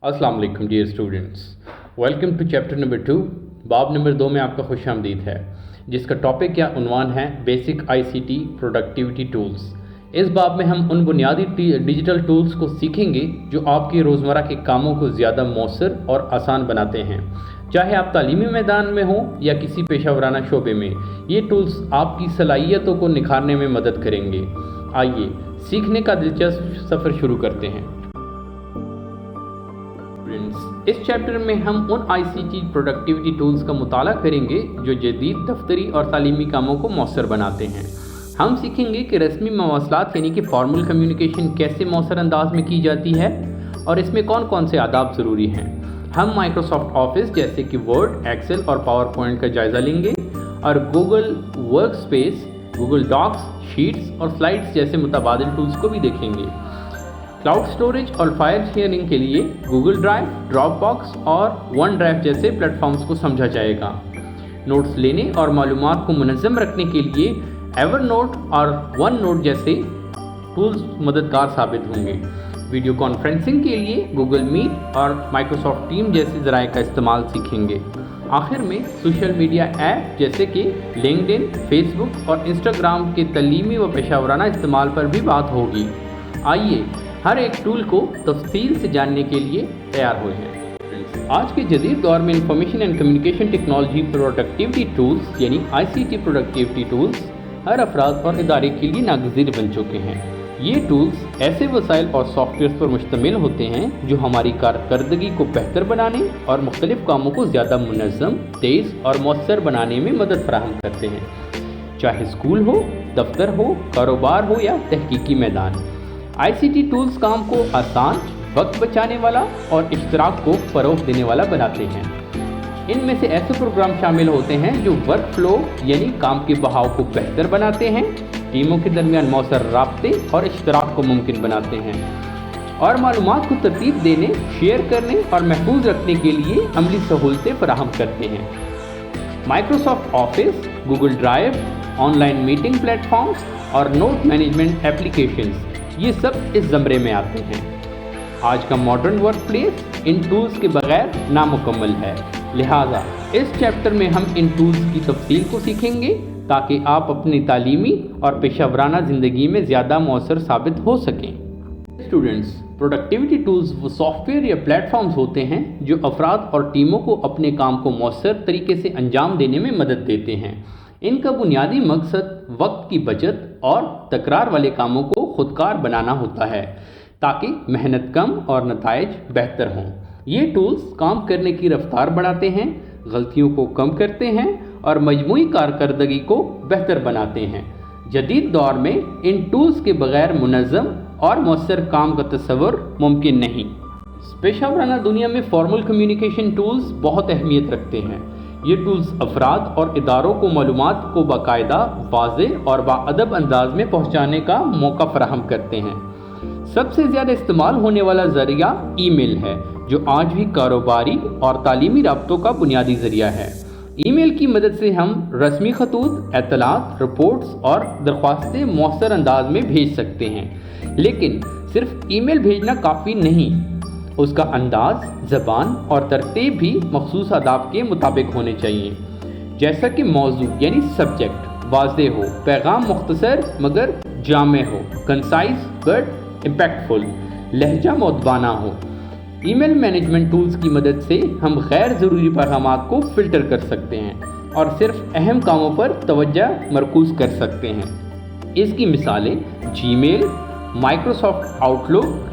अस्सलाम वालेकुम dear students, welcome to chapter number 2। बाब नंबर 2 में आपका खुश आमदीद है, जिसका टॉपिक या उन्वान है बेसिक आईसीटी प्रोडक्टिविटी टूल्स। इस बाब में हम उन बुनियादी डिजिटल टूल्स को सीखेंगे जो आपके रोज़मर्रा के कामों को ज़्यादा मौसर और आसान बनाते हैं। चाहे आप तालीमी मैदान में हों या किसी पेशा वराना शोबे में, ये टूल्स आपकी सलाहियतों को निखारने में मदद करेंगे। आइए सीखने का दिलचस्प सफ़र शुरू करते हैं। इस चैप्टर में हम उन आईसीटी प्रोडक्टिविटी टूल्स का मुताला करेंगे जो जदीद दफ्तरी और तालीमी कामों को मौसर बनाते हैं। हम सीखेंगे कि रस्मी मवासलात यानी कि फॉर्मल कम्युनिकेशन कैसे मौसर अंदाज में की जाती है और इसमें कौन कौन से आदाब ज़रूरी हैं। हम माइक्रोसॉफ्ट ऑफिस जैसे कि वर्ड, एक्सेल और पावर पॉइंट का जायज़ा लेंगे और Google Workspace, Google Docs, Sheets और स्लाइड्स जैसे मुतबादिल टूल्स को भी देखेंगे। क्लाउड स्टोरेज और फाइल शेयरिंग के लिए गूगल ड्राइव, ड्रॉपबॉक्स और वन ड्राइव जैसे प्लेटफॉर्म्स को समझा जाएगा। नोट्स लेने और मालूमात को मुनज़्ज़म रखने के लिए एवरनोट और वन नोट जैसे टूल्स मददगार साबित होंगे। वीडियो कॉन्फ्रेंसिंग के लिए गूगल मीट और माइक्रोसॉफ्ट टीम जैसे ज़राए का इस्तेमाल सीखेंगे। आखिर में सोशल मीडिया ऐप जैसे कि लिंक्डइन, फेसबुक और इंस्टाग्राम के तलीमी व पेशावराना इस्तेमाल पर भी बात होगी। आइए हर एक टूल को तफसील से जानने के लिए तैयार हुए हैं। आज के जदीद दौर में information and communication technology productivity tools यानी आईसीटी प्रोडक्टिविटी टूल्स हर अफराद और इदारे के लिए नागज़ीर बन चुके हैं। ये टूल्स ऐसे वसाइल और सॉफ्टवेयर पर मुश्तमिल होते हैं जो हमारी कारकर्दगी को बेहतर बनाने और मुख्तलिफ कामों को ज़्यादा मुनज़्ज़म, तेज़ और मौसर बनाने में मदद फराहम करते हैं। चाहे स्कूल हो, दफ्तर हो, कारोबार हो या तहकीकी मैदान, आईसीटी टूल्स काम को आसान, वक्त बचाने वाला और इश्तराक को फ़रोग़ देने वाला बनाते हैं। इनमें से ऐसे प्रोग्राम शामिल होते हैं जो वर्क फ्लो यानी काम के बहाव को बेहतर बनाते हैं, टीमों के दरमियान मौसर राब्ते और इश्तराक को मुमकिन बनाते हैं और मालूमात को तरतीब देने, शेयर करने और महफूज रखने के लिए अमली सहूलतें फराहम करते हैं। Microsoft office, Google drive, online meeting platforms और नोट मैनेजमेंट एप्लीकेशंस, ये सब इस ज़मरे में आते हैं। आज का modern work place in tools के बगैर नामुकम्मल है, लिहाजा इस चैप्टर में हम इन टूल्स की तफसील को सीखेंगे ताकि आप अपनी तालीमी और पेशावराना ज़िंदगी में ज़्यादा मौसर साबित हो सकें। स्टूडेंट्स, प्रोडक्टिविटी टूल्स वो सॉफ्टवेयर या प्लेटफॉर्म्स होते हैं जो अफराद और टीमों को अपने काम को मौसर तरीके से अंजाम देने में मदद देते हैं। इनका बुनियादी मकसद वक्त की बचत और तकरार वाले कामों को खुदकार बनाना होता है ताकि मेहनत कम और नताइज बेहतर हों। ये टूल्स काम करने की रफ्तार बढ़ाते हैं, गलतियों को कम करते हैं और मजमूई कारकर्दगी को बेहतर बनाते हैं। जदीद दौर में इन टूल्स के बगैर मुनज़्ज़म और मौसर काम का तस्वुर मुमकिन नहीं। पेशावराना दुनिया में फॉर्मल कम्युनिकेशन टूल्स बहुत अहमियत रखते हैं। ये टूल्स अफराद और इदारों को मालूमात को बाकायदा, वाज़ेह और बाअदब अंदाज में पहुँचाने का मौका फराहम करते हैं। सबसे ज़्यादा इस्तेमाल होने वाला ज़रिया ईमेल है, जो आज भी कारोबारी और तालीमी राब्तों का बुनियादी ज़रिया है। ईमेल की मदद से हम रस्मी खतूत, एतलात, रिपोर्ट्स और दरख्वास्तें मौसर अंदाज में भेज सकते हैं। लेकिन सिर्फ ईमेल भेजना काफ़ी नहीं, उसका अंदाज, ज़बान और तरतीब भी मखसूस आदाब के मुताबिक होने चाहिए। जैसा कि मौजू यानी सब्जेक्ट वाज़ेह हो, पैगाम मुख्तसर मगर जामे हो, कंसाइज बट इम्पैक्टफुल, लहजा मुअद्दबाना हो। ईमेल मैनेजमेंट टूल्स की मदद से हम गैर ज़रूरी पैगामात को फ़िल्टर कर सकते हैं और सिर्फ अहम कामों पर तवज्जो मरकूज़ कर सकते हैं। इसकी मिसालें जीमेल, माइक्रोसॉफ्ट आउटलुक,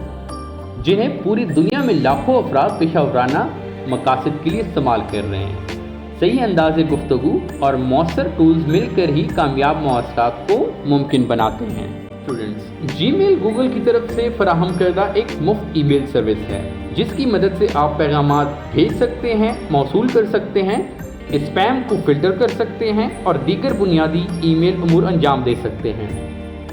जिन्हें पूरी दुनिया में लाखों अफराद पेशावराना मकासद के लिए इस्तेमाल कर रहे हैं। सही अंदाज़े गुफ्तगू और मौसर टूल्स मिलकर ही कामयाब मवासलात को मुमकिन बनाते हैं। स्टूडेंट्स, जीमेल गूगल की तरफ से फराहम करदा एक मुफ्त ईमेल सर्विस है जिसकी मदद से आप पैगामात भेज सकते हैं, मौसूल कर सकते हैं, स्पैम को फ़िल्टर कर सकते हैं और दीगर बुनियादी ईमेल अमूर अंजाम दे सकते हैं।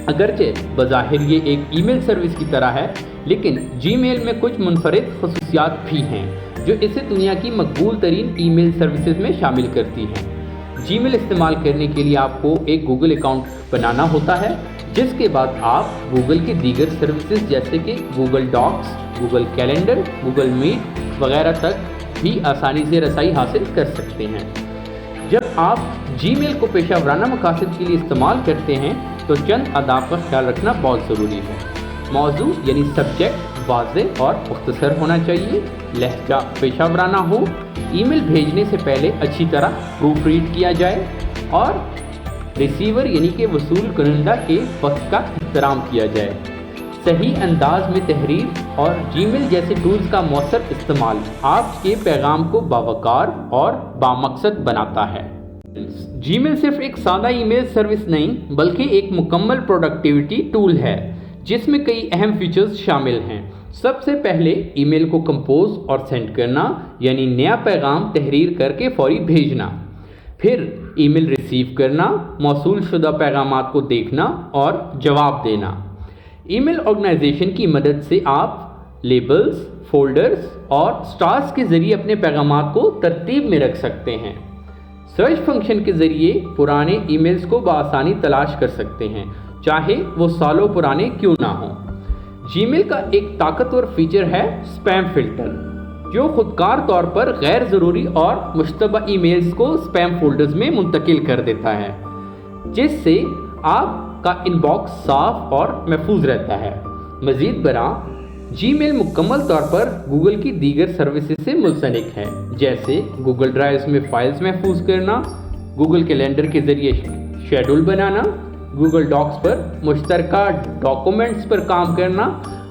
अगरचे बज़ाहिर ये एक ईमेल सर्विस की तरह है, लेकिन जीमेल में कुछ मुनफरिद खसूसियात भी हैं जो इसे दुनिया की मकबूल तरीन ईमेल सर्विसेज में शामिल करती हैं। जीमेल इस्तेमाल करने के लिए आपको एक गूगल अकाउंट बनाना होता है जिसके बाद आप गूगल के दीगर सर्विसेज जैसे कि Google Docs, Google Calendar, Google Meet वगैरह तक भी आसानी से रसाई हासिल कर सकते हैं। जब आप जीमेल को पेशेवराना मकासद के लिए इस्तेमाल करते हैं तो चंद आदाब का ख्याल रखना बहुत ज़रूरी है। मौजू यानी सब्जेक्ट वाज़ेह और मुख्तसर होना चाहिए, लहजा पेशेवराना हो, ईमेल भेजने से पहले अच्छी तरह प्रूफ रीड किया जाए और रिसीवर यानी कि वसूल करंदा के वक्त का एहतराम किया जाए। सही अंदाज में तहरीर और जीमेल जैसे टूल्स का मौसर इस्तेमाल आपके पैगाम को बावकार और बामकसद बनाता है। जीमेल सिर्फ एक सादा ईमेल सर्विस नहीं बल्कि एक मुकम्मल प्रोडक्टिविटी टूल है जिसमें कई अहम फीचर्स शामिल हैं। सबसे पहले ईमेल को कंपोज और सेंड करना यानी नया पैगाम तहरीर करके फौरी भेजना, फिर ईमेल रिसीव करना, मौसूल शुदा पैगामात को देखना और जवाब देना। ईमेल ऑर्गेनाइजेशन की मदद से आप लेबल्स, फोल्डर्स और स्टार्स के ज़रिए अपने पैगामात को तरतीब में रख सकते हैं। सर्च फंक्शन के ज़रिए पुराने ईमेल्स को बआसानी तलाश कर सकते हैं, चाहे वो सालों पुराने क्यों ना हों। जीमेल का एक ताकतवर फीचर है स्पैम फ़िल्टर, जो खुदकार तौर पर गैर ज़रूरी और मुश्तबा ईमेल्स को स्पैम फोल्डर्स में मुंतकिल कर देता है, जिससे आपका इनबॉक्स साफ और महफूज रहता है। मज़ीद बरां जीमेल मुकम्मल तौर पर गूगल की दीगर सर्विसेज से मुंसलिक है, जैसे गूगल ड्राइव्स में फ़ाइल्स महफूज करना, गूगल कैलेंडर के ज़रिए शेड्यूल बनाना, गूगल डॉक्स पर मुश्तरका डॉक्यूमेंट्स पर काम करना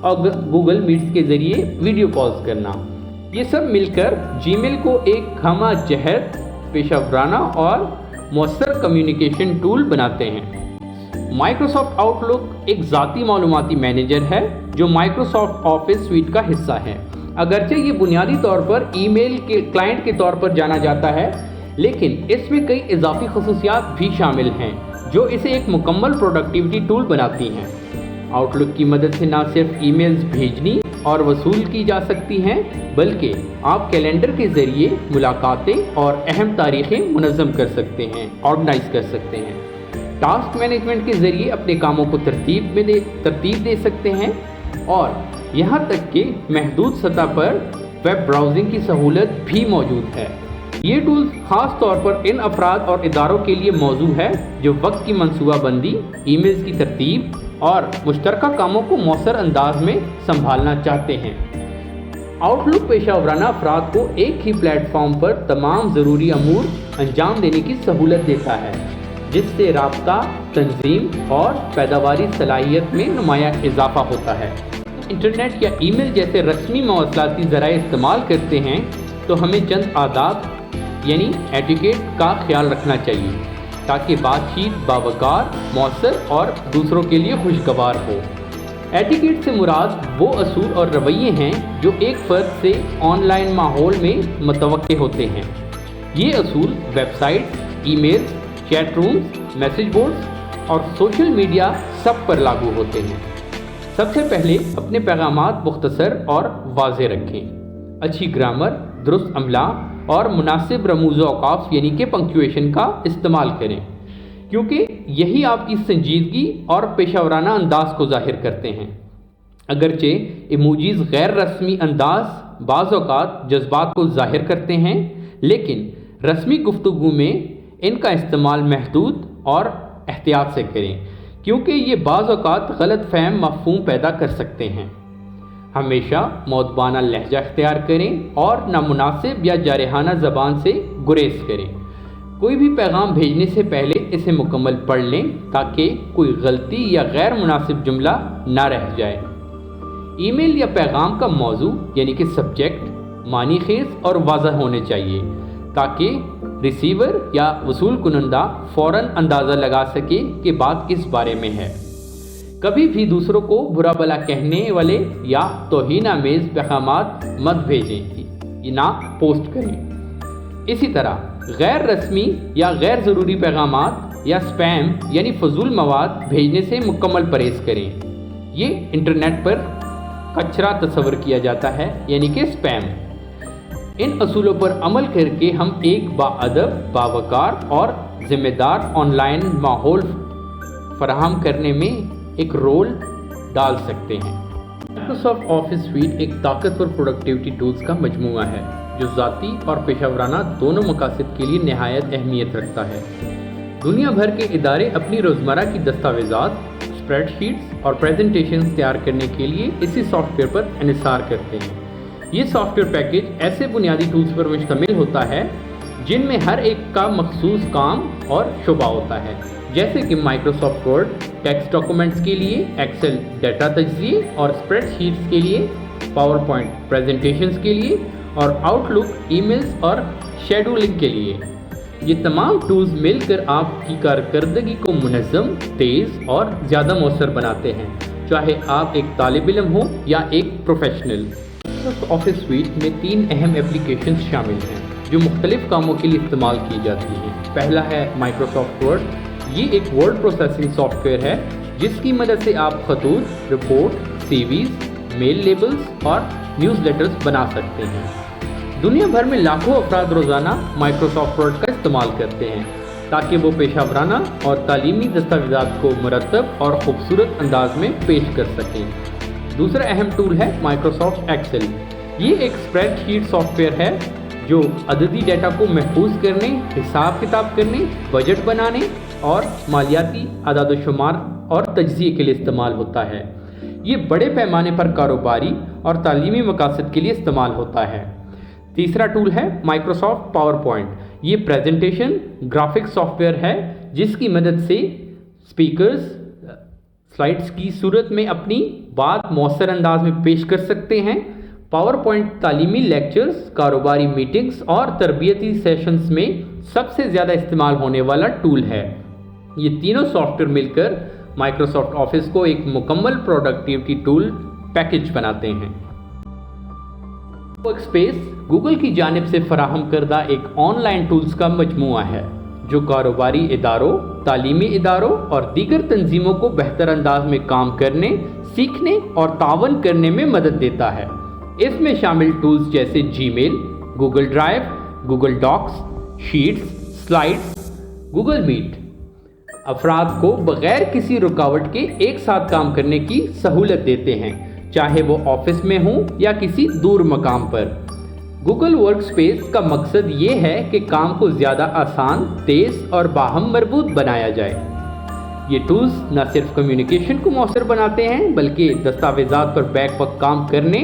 और गूगल मीट्स के ज़रिए वीडियो कॉल्स करना। ये सब मिलकर जीमेल को एक खामा जहर, पेशेवराना और मौसर कम्युनिकेशन टूल बनाते हैं। माइक्रोसॉफ्ट आउटलुक एक ज़ाती मालूमाती मैनेजर है जो माइक्रोसॉफ्ट ऑफिस स्वीट का हिस्सा है। अगरचे ये बुनियादी तौर पर ईमेल के क्लाइंट के तौर पर जाना जाता है, लेकिन इसमें कई इजाफी खसूसियात भी शामिल हैं जो इसे एक मुकम्मल प्रोडक्टिविटी टूल बनाती हैं। आउटलुक की मदद से न सिर्फ ईमेल्स भेजनी और वसूल की जा सकती हैं, बल्कि आप कैलेंडर के ज़रिए मुलाकातें और अहम तारीखें मुनज़्ज़म कर सकते हैं, ऑर्गेनाइज कर सकते हैं। टास्क मैनेजमेंट के ज़रिए अपने कामों को तरतीब दे सकते हैं और यहाँ तक कि महदूद सतह पर वेब ब्राउजिंग की सहूलत भी मौजूद है। ये टूल ख़ास तौर पर इन अफराद और इदारों के लिए मौजू है जो वक्त की मनसूबाबंदी, ईमेल्स की तरतीब और मुश्तरका कामों को मौसर अंदाज में संभालना चाहते हैं। आउटलुक पेशेवराना अफराद को एक ही प्लेटफॉर्म पर तमाम ज़रूरी अमूर अंजाम देने की सहूलत देता है, जिससे राब्ता, तंजीम और पैदावारी सलाहियत में नुमाया इजाफा होता है। इंटरनेट या ईमेल जैसे रस्मी मवासलाती ज़राए इस्तेमाल करते हैं तो हमें चंद आदाब यानी एटिकेट का ख्याल रखना चाहिए ताकि बातचीत बावकार, मौसर और दूसरों के लिए खुशगवार हो। एटिकेट से मुराद वो असूल और रवैये हैं जो एक फ़र्द से ऑनलाइन माहौल में मुतवक्के होते हैं। ये असूल website, email, chat rooms, message boards और सोशल मीडिया सब पर लागू होते हैं। सबसे पहले अपने पैगामात मुख्तसर और वाज़ेह रखें। अच्छी ग्रामर, दुरुस्त अमला और मुनासिब रमूज़ औक़ाफ़ यानी कि पंक्चुएशन का इस्तेमाल करें, क्योंकि यही आपकी संजीदगी और पेशेवराना अंदाज को ज़ाहिर करते हैं। अगरचे इमोजीज़ गैर रस्मी अंदाज बाज़ औक़ात जज्बात को ज़ाहिर करते हैं, लेकिन रस्मी गुफ्तगू में इनका इस्तेमाल महदूद और एहतियात से करें, क्योंकि ये बाज़ औक़ात गलत फ़हम मफ़हूम पैदा कर सकते हैं। हमेशा मौदबाना लहजा इख्तियार करें और नामुनासिब या जारहाना ज़बान से गुरेज करें। कोई भी पैगाम भेजने से पहले इसे मुकम्मल पढ़ लें ताकि कोई गलती या गैर मुनासिब जुमला ना रह जाए। ईमेल या पैगाम का मौजू यानी कि सब्जेक्ट मानी खेज और वाज़ह होने चाहिए ताकि रिसीवर या वसूल कुनंदा फ़ौरन अंदाज़ा लगा सके कि बात किस बारे में है। कभी भी दूसरों को बुरा भला कहने वाले या तौहीन-आमेज़ पैगामात मत भेजें ना पोस्ट करें। इसी तरह गैर रस्मी या गैर ज़रूरी पैगामात या स्पैम यानी फजूल मवाद भेजने से मुकम्मल परहेज़ करें। ये इंटरनेट पर कचरा तस्वर किया जाता है यानी कि स्पैम। इन असूलों पर अमल करके हम एक बाअदब, बावकार और ज़िम्मेदार ऑनलाइन माहौल फराहम करने में एक रोल डाल सकते हैं। माइक्रोसॉफ्ट ऑफिस स्वीट एक ताकतवर प्रोडक्टिविटी टूल्स का मजमूआ है जो ज़ाती और पेशावराना दोनों मकासद के लिए निहायत अहमियत रखता है। दुनिया भर के इदारे अपनी रोज़मर्रा की दस्तावेज़ात, स्प्रेडशीट्स और प्रेजेंटेशंस तैयार करने के लिए इसी सॉफ्टवेयर पर इन्हिसार करते हैं। ये सॉफ्टवेयर पैकेज ऐसे बुनियादी टूल्स पर मुश्तमिल होता है जिनमें हर एक का मखसूस काम और शुबा होता है, जैसे कि माइक्रोसॉफ्ट वर्ड टेक्स्ट डॉक्यूमेंट्स के लिए, एक्सेल डाटा तजज़िये और स्प्रेडशीट्स के लिए, पावर पॉइंट प्रेजेंटेशंस के लिए और आउटलुक ईमेल्स और शेड्यूलिंग के लिए। ये तमाम टूल्स मिलकर आपकी कारकर्दगी को मुनज़्ज़म, तेज़ और ज़्यादा मौसर बनाते हैं, चाहे आप एक तालिब इल्म हो या एक प्रोफेशनल। माइक्रोसॉफ्ट ऑफिस स्वीट में 3 अहम एप्लीकेशंस शामिल हैं जो मुख्तलिफ कामों के लिए इस्तेमाल की जाती हैं। पहला है माइक्रोसॉफ्ट वर्ड। ये एक वर्ड प्रोसेसिंग सॉफ्टवेयर है जिसकी मदद से आप खतूत, रिपोर्ट, सीवीज़, मेल लेबल्स और न्यूज़लेटर्स बना सकते हैं। दुनिया भर में लाखों अफराद रोज़ाना माइक्रोसॉफ्ट वर्ड का इस्तेमाल करते हैं ताकि वो पेशावराना और तालीमी दस्तावेज़ात को मुरतब और ख़ूबसूरत अंदाज में पेश कर सकें। दूसरा अहम टूल है माइक्रोसॉफ्ट एक्सेल। ये एक स्प्रेडशीट सॉफ्टवेयर है जो अददी डेटा को महफूज करने, हिसाब किताब करने, बजट बनाने और मालियाती आदाद-ओ-शुमार और तजज़िये के लिए इस्तेमाल होता है। ये बड़े पैमाने पर कारोबारी और तालीमी मकासद के लिए इस्तेमाल होता है। तीसरा टूल है माइक्रोसॉफ्ट पावर पॉइंट। ये प्रेजेंटेशन ग्राफिक्स सॉफ्टवेयर है जिसकी मदद से स्पीकर्स स्लाइड्स की सूरत में अपनी बात मौसर अंदाज में पेश कर सकते हैं। पावर पॉइंट तालीमी लेक्चर्स, कारोबारी मीटिंग्स और तरबियती सेशंस में सबसे ज़्यादा इस्तेमाल होने वाला टूल है। ये तीनों सॉफ्टवेयर मिलकर माइक्रोसॉफ्ट ऑफिस को एक मुकम्मल प्रोडक्टिविटी टूल पैकेज बनाते हैं। वर्कस्पेस गूगल की जानिब से फराहम करदा एक ऑनलाइन टूल्स का मजमूआ है जो कारोबारी इदारों, तालीमी इदारों और दीगर तंजीमों को बेहतर अंदाज में काम करने, सीखने और तावन करने में मदद देता है। इसमें शामिल टूल्स जैसे Gmail, Google Drive, Google Docs, Sheets, Slides, Google Meet अफराद को बगैर किसी रुकावट के एक साथ काम करने की सहूलत देते हैं, चाहे वो ऑफिस में हो या किसी दूर मकाम पर। गूगल वर्कस्पेस का मकसद ये है कि काम को ज़्यादा आसान, तेज़ और बाहम मरबूत बनाया जाए। ये टूल्स न सिर्फ कम्युनिकेशन को मौसर बनाते हैं बल्कि दस्तावेज़ात पर बैक वक्त काम करने,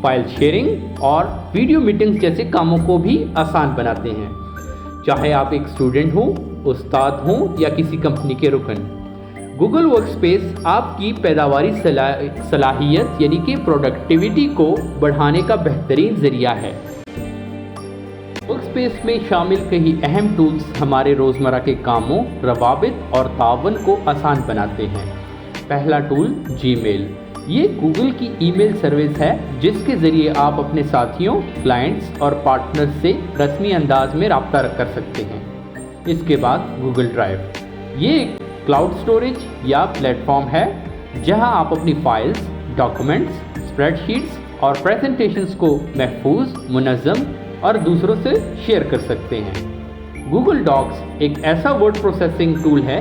फाइल शेयरिंग और वीडियो मीटिंग्स जैसे कामों को भी आसान बनाते हैं। चाहे आप एक स्टूडेंट हो, उस्ताद हो या किसी कंपनी के रुकन, गूगल वर्कस्पेस आपकी पैदावारी सलाहियत यानी कि प्रोडक्टिविटी को बढ़ाने का बेहतरीन ज़रिया है। वर्कस्पेस में शामिल कई अहम टूल्स हमारे रोज़मर्रा के कामों, रवाबित और तावन को आसान बनाते हैं। पहला टूल जीमेल। ये गूगल की ईमेल सर्विस है जिसके ज़रिए आप अपने साथियों, क्लाइंट्स और पार्टनर्स से रस्मी अंदाज में रब्ता कर सकते हैं। इसके बाद गूगल ड्राइव। ये एक क्लाउड स्टोरेज या प्लेटफॉर्म है जहां आप अपनी फाइल्स, डॉक्यूमेंट्स, स्प्रेडशीट्स और प्रेजेंटेशंस को महफूज, मुनज़्ज़म और दूसरों से शेयर कर सकते हैं। गूगल डॉक्स एक ऐसा वर्ड प्रोसेसिंग टूल है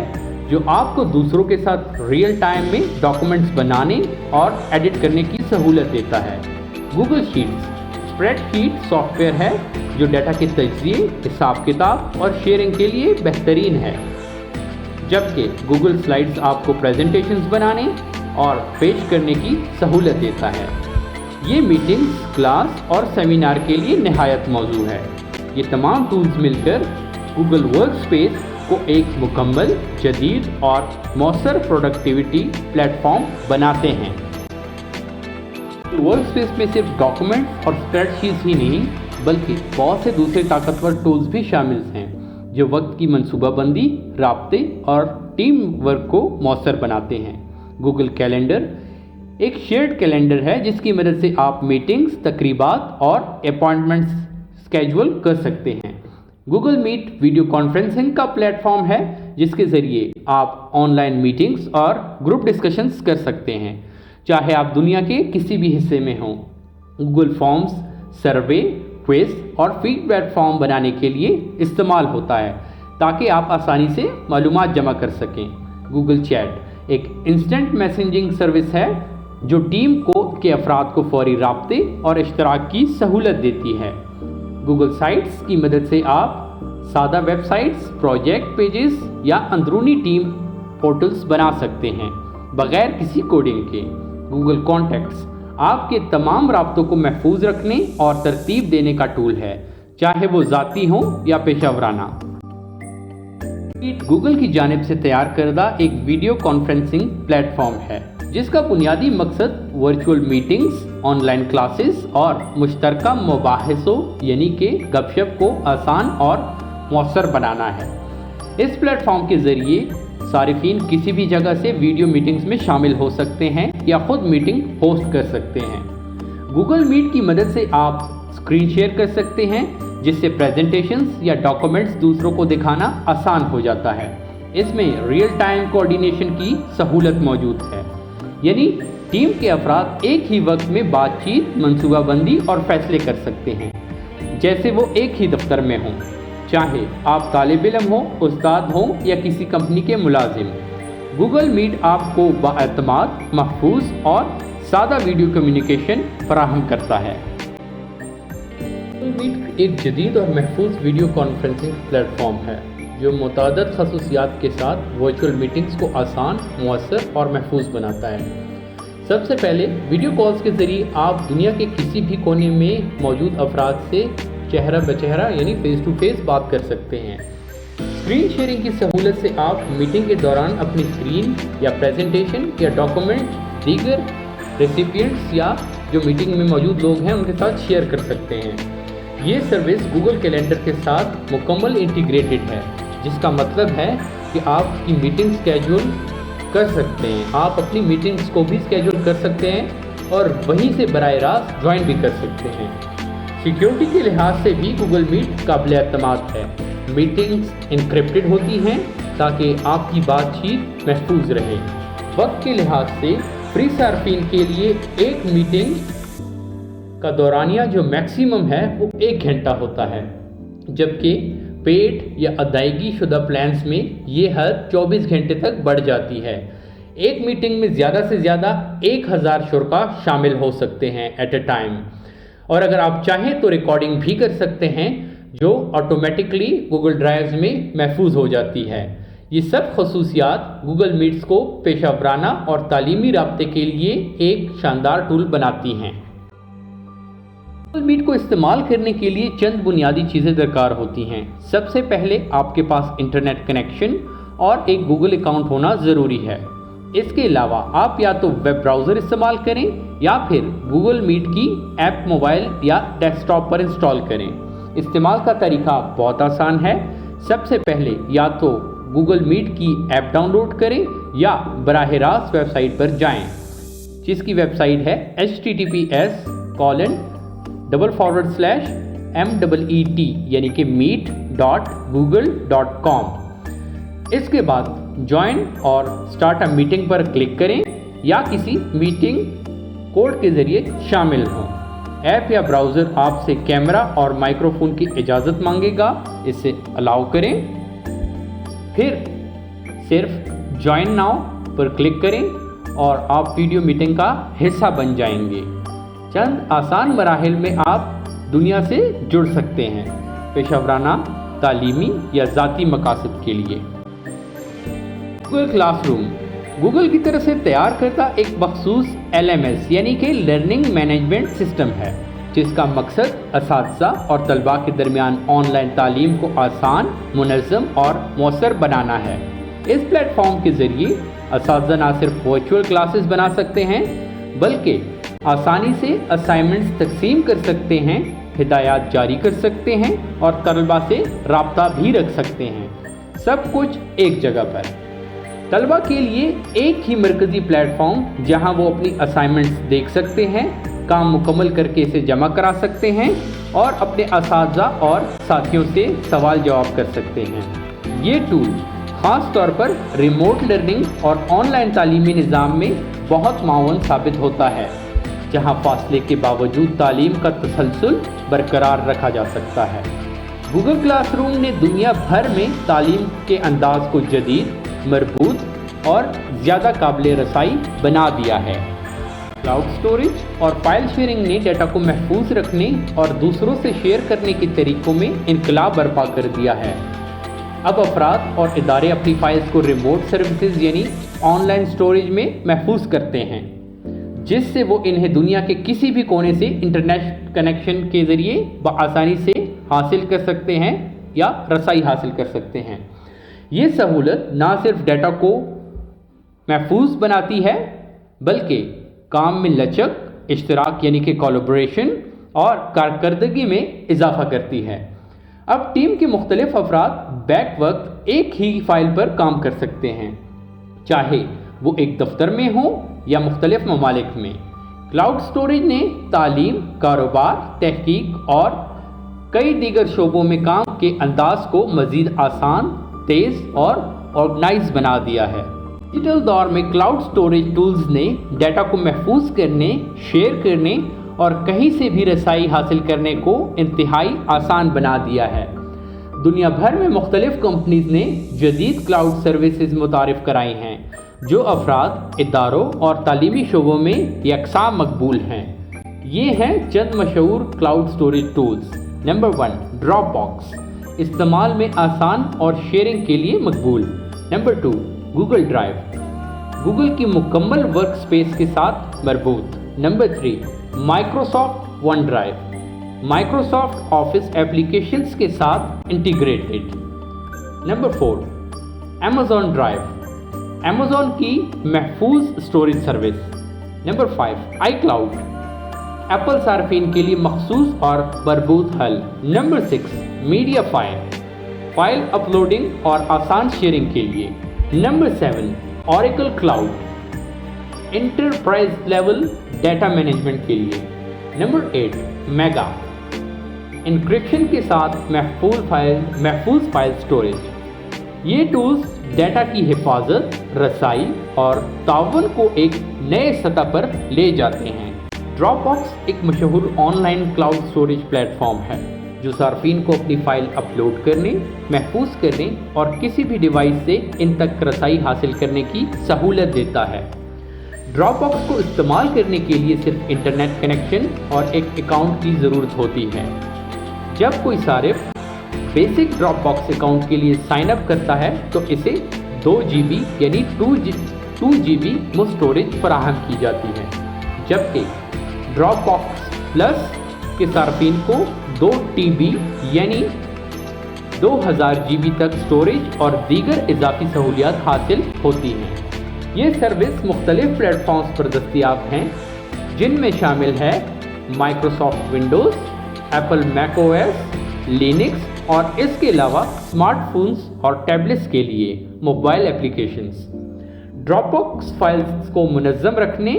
जो आपको दूसरों के साथ रियल टाइम में डॉक्यूमेंट्स बनाने और एडिट करने की सहूलत देता है। गूगल शीट्स स्प्रेडशीट सॉफ्टवेयर है जो डाटा के तजज़िये, हिसाब किताब और शेयरिंग के लिए बेहतरीन है, जबकि गूगल स्लाइड्स आपको प्रेजेंटेशंस बनाने और पेश करने की सहूलत देता है। ये मीटिंग्स, क्लास और सेमिनार के लिए निहायत मौजू है। ये तमाम टूल्स मिलकर गूगल वर्कस्पेस को एक मुकम्मल, जदीद और मौसर प्रोडक्टिविटी प्लेटफॉर्म बनाते हैं। वर्कस्पेस में सिर्फ डॉक्यूमेंट्स और स्प्रेडशीट्स ही नहीं बल्कि बहुत से दूसरे ताकतवर टूल्स भी शामिल हैं जो वक्त की मनसूबाबंदी, राब्ते और टीम वर्क को मौसर बनाते हैं। गूगल कैलेंडर एक शेयर्ड कैलेंडर है जिसकी मदद से आप मीटिंग्स, तकरीबात और अपॉइंटमेंट्स स्केड्यूल कर सकते हैं। गूगल मीट वीडियो कॉन्फ्रेंसिंग का प्लेटफॉर्म है जिसके ज़रिए आप ऑनलाइन मीटिंग्स और ग्रुप डिस्कशंस कर सकते हैं, चाहे आप दुनिया के किसी भी हिस्से में हों। गूगल फॉर्म्स सर्वे, क्विज और फीडबैक फॉर्म बनाने के लिए इस्तेमाल होता है ताकि आप आसानी से मालूमात जमा कर सकें। गूगल चैट एक इंस्टेंट मैसेजिंग सर्विस है जो टीम के अफराद को फौरी राब्ते और इश्तराक की सहूलत देती है। गूगल साइट्स की मदद से आप सादा वेबसाइट्स, प्रोजेक्ट पेजेस या अंदरूनी टीम पोर्टल्स बना सकते हैं बगैर किसी कोडिंग के। गूगल कॉन्टैक्ट्स आपके तमाम राब्तों को महफूज रखने और तरतीब देने का टूल है, चाहे वो ज़ाती हों या पेशेवराना। गूगल की जानिब से तैयार करदा एक वीडियो कॉन्फ्रेंसिंग प्लेटफॉर्म है जिसका बुनियादी मकसद वर्चुअल मीटिंग्स, ऑनलाइन क्लासेस और मुश्तरका मुबाहिसों यानी कि गपशप को आसान और मौसर बनाना है। इस प्लेटफॉर्म के ज़रिए सारिफीन किसी भी जगह से वीडियो मीटिंग्स में शामिल हो सकते हैं या ख़ुद मीटिंग होस्ट कर सकते हैं। गूगल मीट की मदद से आप स्क्रीन शेयर कर सकते हैं जिससे प्रेजेंटेशंस या डॉक्यूमेंट्स दूसरों को दिखाना आसान हो जाता है। इसमें रियल टाइम कोऑर्डिनेशन की सहूलत मौजूद है, यानी टीम के अफराद एक ही वक्त में बातचीत, मंसूबाबंदी और फैसले कर सकते हैं जैसे वो एक ही दफ्तर में हों, चाहे आप तालिब इल्म हो, उस्ताद हो या किसी कंपनी के मुलाजिम। गूगल मीट आपको बाएतमाद, महफूज और सादा वीडियो कम्युनिकेशन फराहम करता है। गूगल मीट एक जदीद और महफूज वीडियो कॉन्फ्रेंसिंग प्लेटफॉर्म है जो मुतअद्दिद खसूसियात के साथ वर्चुअल मीटिंग्स को आसान, मुअस्सर और महफूज बनाता है। सबसे पहले वीडियो कॉल्स के ज़रिए आप दुनिया के किसी भी कोने में मौजूद अफराद से चेहरा बचेहरा यानी फेस टू फेस बात कर सकते हैं। स्क्रीन शेयरिंग की सहूलत से आप मीटिंग के दौरान अपनी स्क्रीन या प्रेजेंटेशन या डॉक्यूमेंट दीगर रेसिपिएंट्स या जो मीटिंग में मौजूद लोग हैं उनके साथ शेयर कर सकते हैं। ये सर्विस गूगल कैलेंडर के साथ मुकम्मल इंटीग्रेटेड है, जिसका मतलब है कि आप की मीटिंग स्केड्यूल कर सकते हैं, आप अपनी मीटिंग्स को भी स्केड्यूल कर सकते हैं और वहीं से बराह रास्त ज्वाइन भी कर सकते हैं। सिक्योरिटी के लिहाज से भी गूगल मीट काबिल एतमाद है। मीटिंग्स इनक्रिप्टेड होती हैं ताकि आपकी बातचीत महफूज रहे। वक्त के लिहाज से फ्री सार्फिन के लिए एक मीटिंग का दौरानिया जो मैक्सिमम है वो 1 घंटा होता है, जबकि पेड या अदायगी शुदा प्लान्स में ये हद 24 घंटे तक बढ़ जाती है। एक मीटिंग में ज़्यादा से ज़्यादा 1000 शुरका शामिल हो सकते हैं एट अ टाइम, और अगर आप चाहें तो रिकॉर्डिंग भी कर सकते हैं जो ऑटोमेटिकली गूगल ड्राइव्स में महफूज हो जाती है। ये सब खसूसियात गूगल मीट्स को पेशेवराना और तालीमी राब्ते के लिए एक शानदार टूल बनाती हैं। गूगल मीट को इस्तेमाल करने के लिए चंद बुनियादी चीज़ें दरकार होती हैं। सबसे पहले आपके पास इंटरनेट कनेक्शन और एक गूगल अकाउंट होना ज़रूरी है। इसके अलावा आप या तो वेब ब्राउज़र इस्तेमाल करें या फिर गूगल मीट की ऐप मोबाइल या डेस्कटॉप पर इंस्टॉल करें। इस्तेमाल का तरीका बहुत आसान है। सबसे पहले या तो गूगल मीट की ऐप डाउनलोड करें या बराह रास्त वेबसाइट पर जाएं, जिसकी वेबसाइट है https://meet यानी कि meet.google.com। इसके बाद ज्वाइन और स्टार्ट अ मीटिंग पर क्लिक करें या किसी मीटिंग कोड के ज़रिए शामिल हों। ऐप या ब्राउज़र आपसे कैमरा और माइक्रोफोन की इजाज़त मांगेगा, इसे अलाउ करें। फिर सिर्फ ज्वाइन नाउ पर क्लिक करें और आप वीडियो मीटिंग का हिस्सा बन जाएंगे। चंद आसान मराहिल में आप दुनिया से जुड़ सकते हैं, पेशेवराना, तालीमी या ज़ाती मकासद के लिए। गूगल क्लासरूम गूगल की तरफ से तैयार करता एक मखसूस LMS यानी कि लर्निंग मैनेजमेंट सिस्टम है, जिसका मकसद असातिज़ा और तलबा के दरमियान ऑनलाइन तालीम को आसान, मुनज़्ज़म और मौसर बनाना है। इस प्लेटफॉर्म के ज़रिए असातिज़ा न सिर्फ वर्चुअल क्लासेस बना सकते हैं बल्कि आसानी से असाइनमेंट्स तकसीम कर सकते हैं, हिदायत जारी कर सकते हैं और तलबा से राब्ता भी रख सकते हैं, सब कुछ एक जगह पर। तलबा के लिए एक ही मरकज़ी प्लेटफॉर्म जहां वो अपनी असाइनमेंट्स देख सकते हैं, काम मुकम्मल करके इसे जमा करा सकते हैं और अपने असातिज़ा और साथियों से सवाल जवाब कर सकते हैं। ये टूल ख़ास तौर पर रिमोट लर्निंग और ऑनलाइन तालीमी निज़ाम में बहुत मावन साबित होता है, जहां फासले के बावजूद तालीम का तसलसल बरकरार रखा जा सकता है। गूगल क्लासरूम ने दुनिया भर में तालीम के अंदाज को जदीद, मरबूत और ज़्यादा काबिल रसाई बना दिया है। क्लाउड स्टोरेज और फाइल शेयरिंग ने डाटा को महफूज रखने और दूसरों से शेयर करने के तरीक़ों में इनकलाब बर्पा कर दिया है। अब अफराद और इदारे अपनी फाइल्स को रिमोट सर्विसेज यानी ऑनलाइन स्टोरेज में महफूज करते हैं, जिससे वो इन्हें दुनिया के किसी भी कोने से इंटरनेट कनेक्शन के ज़रिए बआसानी से हासिल कर सकते हैं या रसाई हासिल कर सकते हैं। ये सहूलत ना सिर्फ डाटा को महफूज बनाती है बल्कि काम में लचक, इश्तराक यानी कि कोलैबोरेशन और कारकर्दगी में इजाफा करती है। अब टीम के मुख्तलिफ अफराद बैक वक्त एक ही फाइल पर काम कर सकते हैं, चाहे वो एक दफ्तर में हो या मुख्तलिफ ममालिक में। क्लाउड स्टोरेज ने तालीम, कारोबार, तहकीक और कई दीगर शोबों में काम के अंदाज को मज़ीद आसान, तेज़ और ऑर्गेनाइज बना दिया है। डिजिटल दौर में क्लाउड स्टोरेज टूल्स ने डाटा को महफूज करने, शेयर करने और कहीं से भी रसाई हासिल करने को इंतहाई आसान बना दिया है। दुनिया भर में मुख्तलिफ कंपनीज ने जदीद क्लाउड सर्विसेज मुतारिफ कराई हैं जो अफराद, इदारों और तालीमी शोबों में यकसा मकबूल हैं। ये हैं चंद मशहूर cloud storage tools. Number 1, Dropbox, इस्तेमाल में आसान और शेयरिंग के लिए मकबूल। नंबर 2, गूगल ड्राइव, गूगल की मुकम्मल वर्क स्पेस के साथ मरबूत। Number 3, Microsoft One Drive, Microsoft Office applications के साथ integrated. Number 4, Amazon Drive, Amazon की महफूज storage service. Number 5, iCloud, Apple सार्फिन के लिए मखसूस और मरबूत हल। नंबर 6, मीडिया फाइल अपलोडिंग और आसान शेयरिंग के लिए। Number 7, Oracle cloud, enterprise level data management के लिए। नंबर 8, मेगा, इंक्रिप्शन के साथ महफूज फाइल स्टोरेज। ये टूल्स डाटा की हिफाजत, रसाई और तावन को एक नए सतह पर ले जाते हैं। ड्रॉपबॉक्स एक मशहूर ऑनलाइन क्लाउड स्टोरेज प्लेटफॉर्म है जो सार्फिन को अपनी फ़ाइल अपलोड करने, महफूज करने और किसी भी डिवाइस से इन तक रसाई हासिल करने की सहूलत देता है। ड्रॉपबॉक्स को इस्तेमाल करने के लिए सिर्फ इंटरनेट कनेक्शन और एक अकाउंट की ज़रूरत होती है। जब कोई सारिफ बेसिक ड्रॉपबॉक्स अकाउंट के लिए साइन अप करता है तो इसे 2 GB यानी 2 GB मुफ्त स्टोरेज फराहम की जाती है, जबकि ड्रॉपबॉक्स प्लस के सार्फिन को 2 TB यानी 2000 GB तक स्टोरेज और दीगर इजाफी सहूलियात हासिल होती हैं। ये सर्विस मुख्तलिफ प्लेटफॉर्म्स पर दस्तयाब हैं, जिनमें शामिल है Microsoft Windows, Apple macOS, Linux और इसके अलावा स्मार्टफोन्स और टैबलेट्स के लिए मोबाइल एप्लीकेशंस। ड्रॉपबॉक्स फाइल्स को मुनज़्ज़म रखने,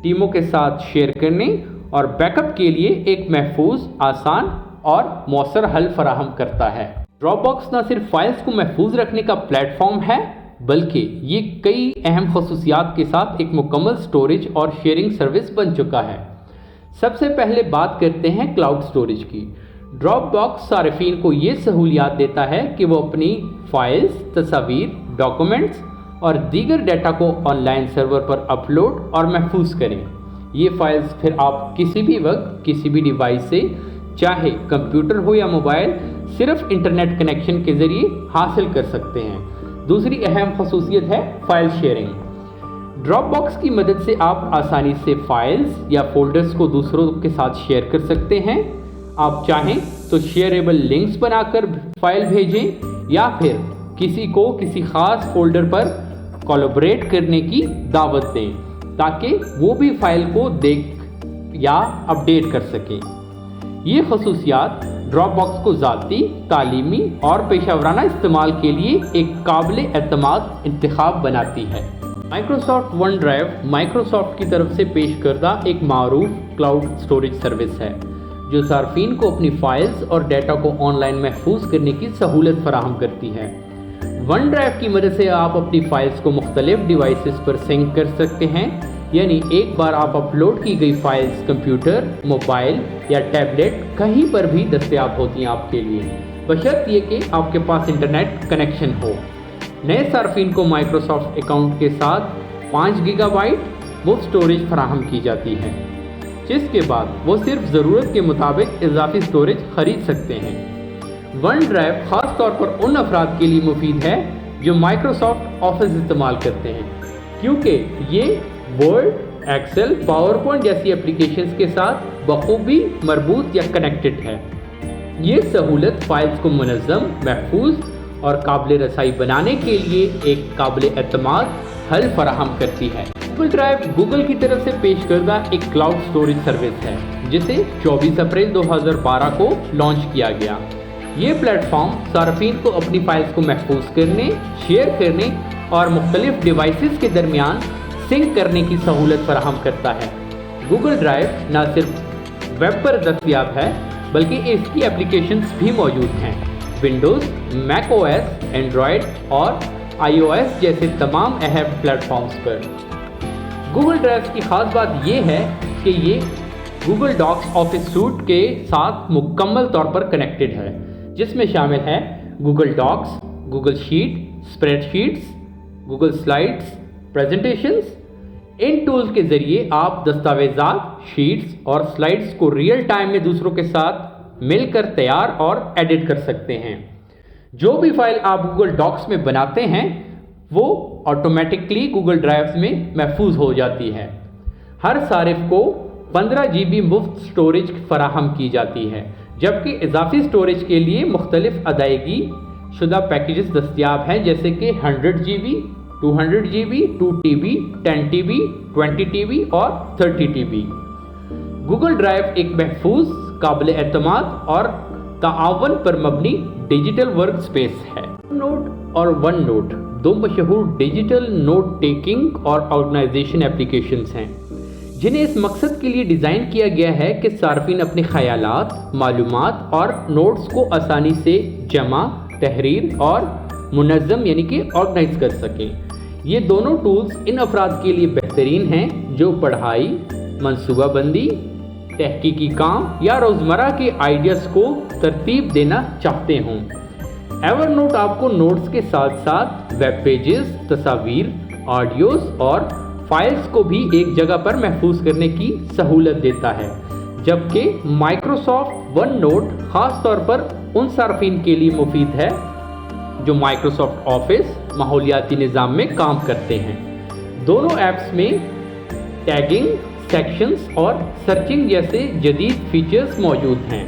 टीमों के साथ शेयर करने और बैकअप के लिए एक महफूज, आसान और मौसर हल फराहम करता है। ड्रॉपबॉक्स न सिर्फ फाइल्स को महफूज रखने का प्लेटफॉर्म है बल्कि ये कई अहम खसूसियात के साथ एक मुकम्मल स्टोरेज और शेयरिंग सर्विस बन चुका है। सबसे पहले बात करते हैं क्लाउड स्टोरेज की। ड्रॉपबॉक्स सार्फिन को ये सहूलियात देता है कि वो अपनी फाइल्स, तस्वीर, डॉक्यूमेंट्स और दीगर डाटा को ऑनलाइन सर्वर पर अपलोड और महफूज करें। ये फाइल्स फिर आप किसी भी वक्त किसी भी डिवाइस से, चाहे कंप्यूटर हो या मोबाइल, सिर्फ इंटरनेट कनेक्शन के ज़रिए हासिल कर सकते हैं। दूसरी अहम खसूसियत है फाइल शेयरिंग। ड्रॉपबॉक्स की मदद से आप आसानी से फाइल्स या फोल्डर्स को दूसरों के साथ शेयर कर सकते हैं। आप चाहें तो शेयरेबल लिंक्स बनाकर फाइल भेजें या फिर किसी को किसी ख़ास फोल्डर पर कोलैबोरेट करने की दावत दें ताकि वो भी फाइल को देख या अपडेट कर सकें। ये खसूसियात ड्रॉपबॉक्स को ज़ाती, तालीमी और पेशावराना इस्तेमाल के लिए एक काबिल एतमाद इंतखाब बनाती है। माइक्रोसॉफ्ट वन ड्राइव माइक्रोसॉफ्ट की तरफ से पेश करदा एक मारूफ क्लाउड स्टोरेज सर्विस है जो सार्फिन को अपनी फाइल्स और डाटा को ऑनलाइन महफूज करने की सहूलत फराहम करती है। वन ड्राइव की मदद से आप अपनी फाइल्स को मुख्तलिफ डिवाइसेस पर सिंक कर सकते हैं, यानी एक बार आप अपलोड की गई फाइल्स कंप्यूटर, मोबाइल या टैबलेट कहीं पर भी दस्तयाब होती हैं आपके लिए, बशर्ते ये कि आपके पास इंटरनेट कनेक्शन हो। नए सार्फिन को माइक्रोसॉफ्ट अकाउंट के साथ 5 गीगाबाइट मुफ्त स्टोरेज फराहम की जाती है, जिसके बाद वो सिर्फ ज़रूरत के मुताबिक इजाफी स्टोरेज खरीद सकते हैं। वन ड्राइव ख़ास तौर पर उन अफराद के लिए मुफीद है जो माइक्रोसॉफ्ट ऑफिस इस्तेमाल करते हैं, क्योंकि ये वर्ड, एक्सेल, पावर पॉइंट जैसी एप्लीकेशंस के साथ बखूबी मरबूत या कनेक्टेड है। ये सहूलत फाइल्स को मुनज़्ज़म, महफूज और काबिल रसाई बनाने के लिए एक काबिल एतमाद हल फराहम करती है। गूगल ड्राइव गूगल की तरफ से पेश करदा एक क्लाउड स्टोरेज सर्विस है, जिसे 24 अप्रैल 2012 को लॉन्च किया गया। ये प्लेटफॉर्म सार्फिन को अपनी फाइल्स को महफूज करने, शेयर करने और मुख्तलिफ डिवाइसेस के दरमियान सिंक करने की सहूलत फराहम करता है। गूगल ड्राइव न सिर्फ वेब पर दस्तयाब है, बल्कि इसकी एप्लीकेशंस भी मौजूद हैं। विंडोज़, मैक ओएस, एंड्रॉयड और iOS जैसे तमाम अहम प्लेटफॉर्म्स पर। गूगल ड्राइव की ख़ास बात यह है कि ये गूगल डॉक्स ऑफिस सूट के साथ मुकम्मल तौर पर कनेक्टेड है, जिसमें शामिल है Google Docs, Google Sheets, spreadsheets, Google Slides, presentations. इन टूल्स के ज़रिए आप दस्तावेज़ात, शीट्स और स्लाइड्स को रियल टाइम में दूसरों के साथ मिलकर तैयार और एडिट कर सकते हैं। जो भी फाइल आप गूगल डॉक्स में बनाते हैं वो ऑटोमेटिकली गूगल ड्राइव में महफूज हो जाती है। हर सारिफ को 15 GB मुफ्त स्टोरेज फराहम की जाती है, जबकि इजाफी स्टोरेज के लिए मुख्तलिफ अदायगी शुदा पैकेजेस दस्तियाब हैं, जैसे कि 100 GB, 200 GB, 2 TB, 10 TB, 20 TB और 30 TB। गूगल ड्राइव एक महफूज, काबिल एतमाद और ताआवन पर मबनी डिजिटल वर्क स्पेस है। नोट और वन नोट दो मशहूर डिजिटल नोट टेकिंग और ऑर्गेनाइजेशन एप्लीकेशंस हैं, जिन्हें इस मकसद के लिए डिज़ाइन किया गया है कि सार्फिन अपने ख़यालात, मालूमात और नोट्स को आसानी से जमा, तहरीर और मुनज़्ज़म यानी कि ऑर्गेनाइज कर सकें। ये दोनों टूल्स इन अफराद के लिए बेहतरीन हैं जो पढ़ाई, मनसूबाबंदी, तहकीकी काम या रोज़मर्रा के आइडियाज़ को तरतीब देना चाहते हों। एवरनोट आपको नोट्स के साथ साथ वेब पेजेस, तस्वीर, ऑडियोज़ और फाइल्स को भी एक जगह पर महफूज करने की सहूलत देता है, जबकि माइक्रोसॉफ्ट वन नोट ख़ास तौर पर उन सार्फिन के लिए मुफीद है जो माइक्रोसॉफ्ट ऑफिस माहौलियाती निज़ाम में काम करते हैं। दोनों ऐप्स में टैगिंग, सेक्शंस और सर्चिंग जैसे जदीद फीचर्स मौजूद हैं,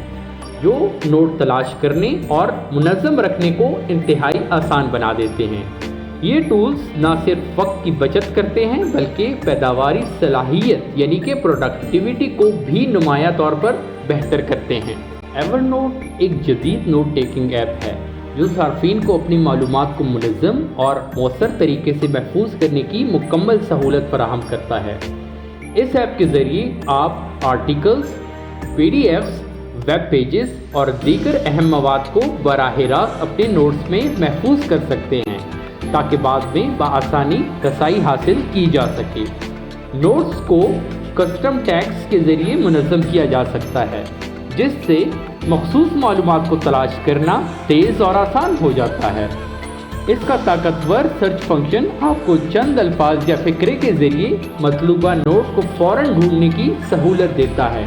जो नोट तलाश करने और मुनज़्ज़म रखने को इंतहाई आसान बना देते हैं। ये टूल्स न सिर्फ वक्त की बचत करते हैं, बल्कि पैदावारी सलाहियत यानी कि प्रोडक्टिविटी को भी नुमाया तौर पर बेहतर करते हैं। एवरनोट एक जदीद नोट टेकिंग ऐप है जो सार्फिन को अपनी मालूमात को मुनज़्ज़म और मौसर तरीके से महफूज करने की मुकम्मल सहूलत फराहम करता है। इस ऐप के ज़रिए आप आर्टिकल्स, PDFs, वेब पेजेस और दीगर अहम मवाद को बराह रास्त अपने नोट्स में महफूज कर सकते हैं, ताकि बाद में बआसानी रसाई हासिल की जा सके। नोट्स को कस्टम टैग्स के ज़रिए मुनज़्ज़म किया जा सकता है, जिससे मखसूस मालूमात को तलाश करना तेज़ और आसान हो जाता है। इसका ताकतवर सर्च फंक्शन आपको चंद अल्फाज या फ़िक्रे के ज़रिए मतलूबा नोट को फ़ौरन ढूंढने की सहूलत देता है।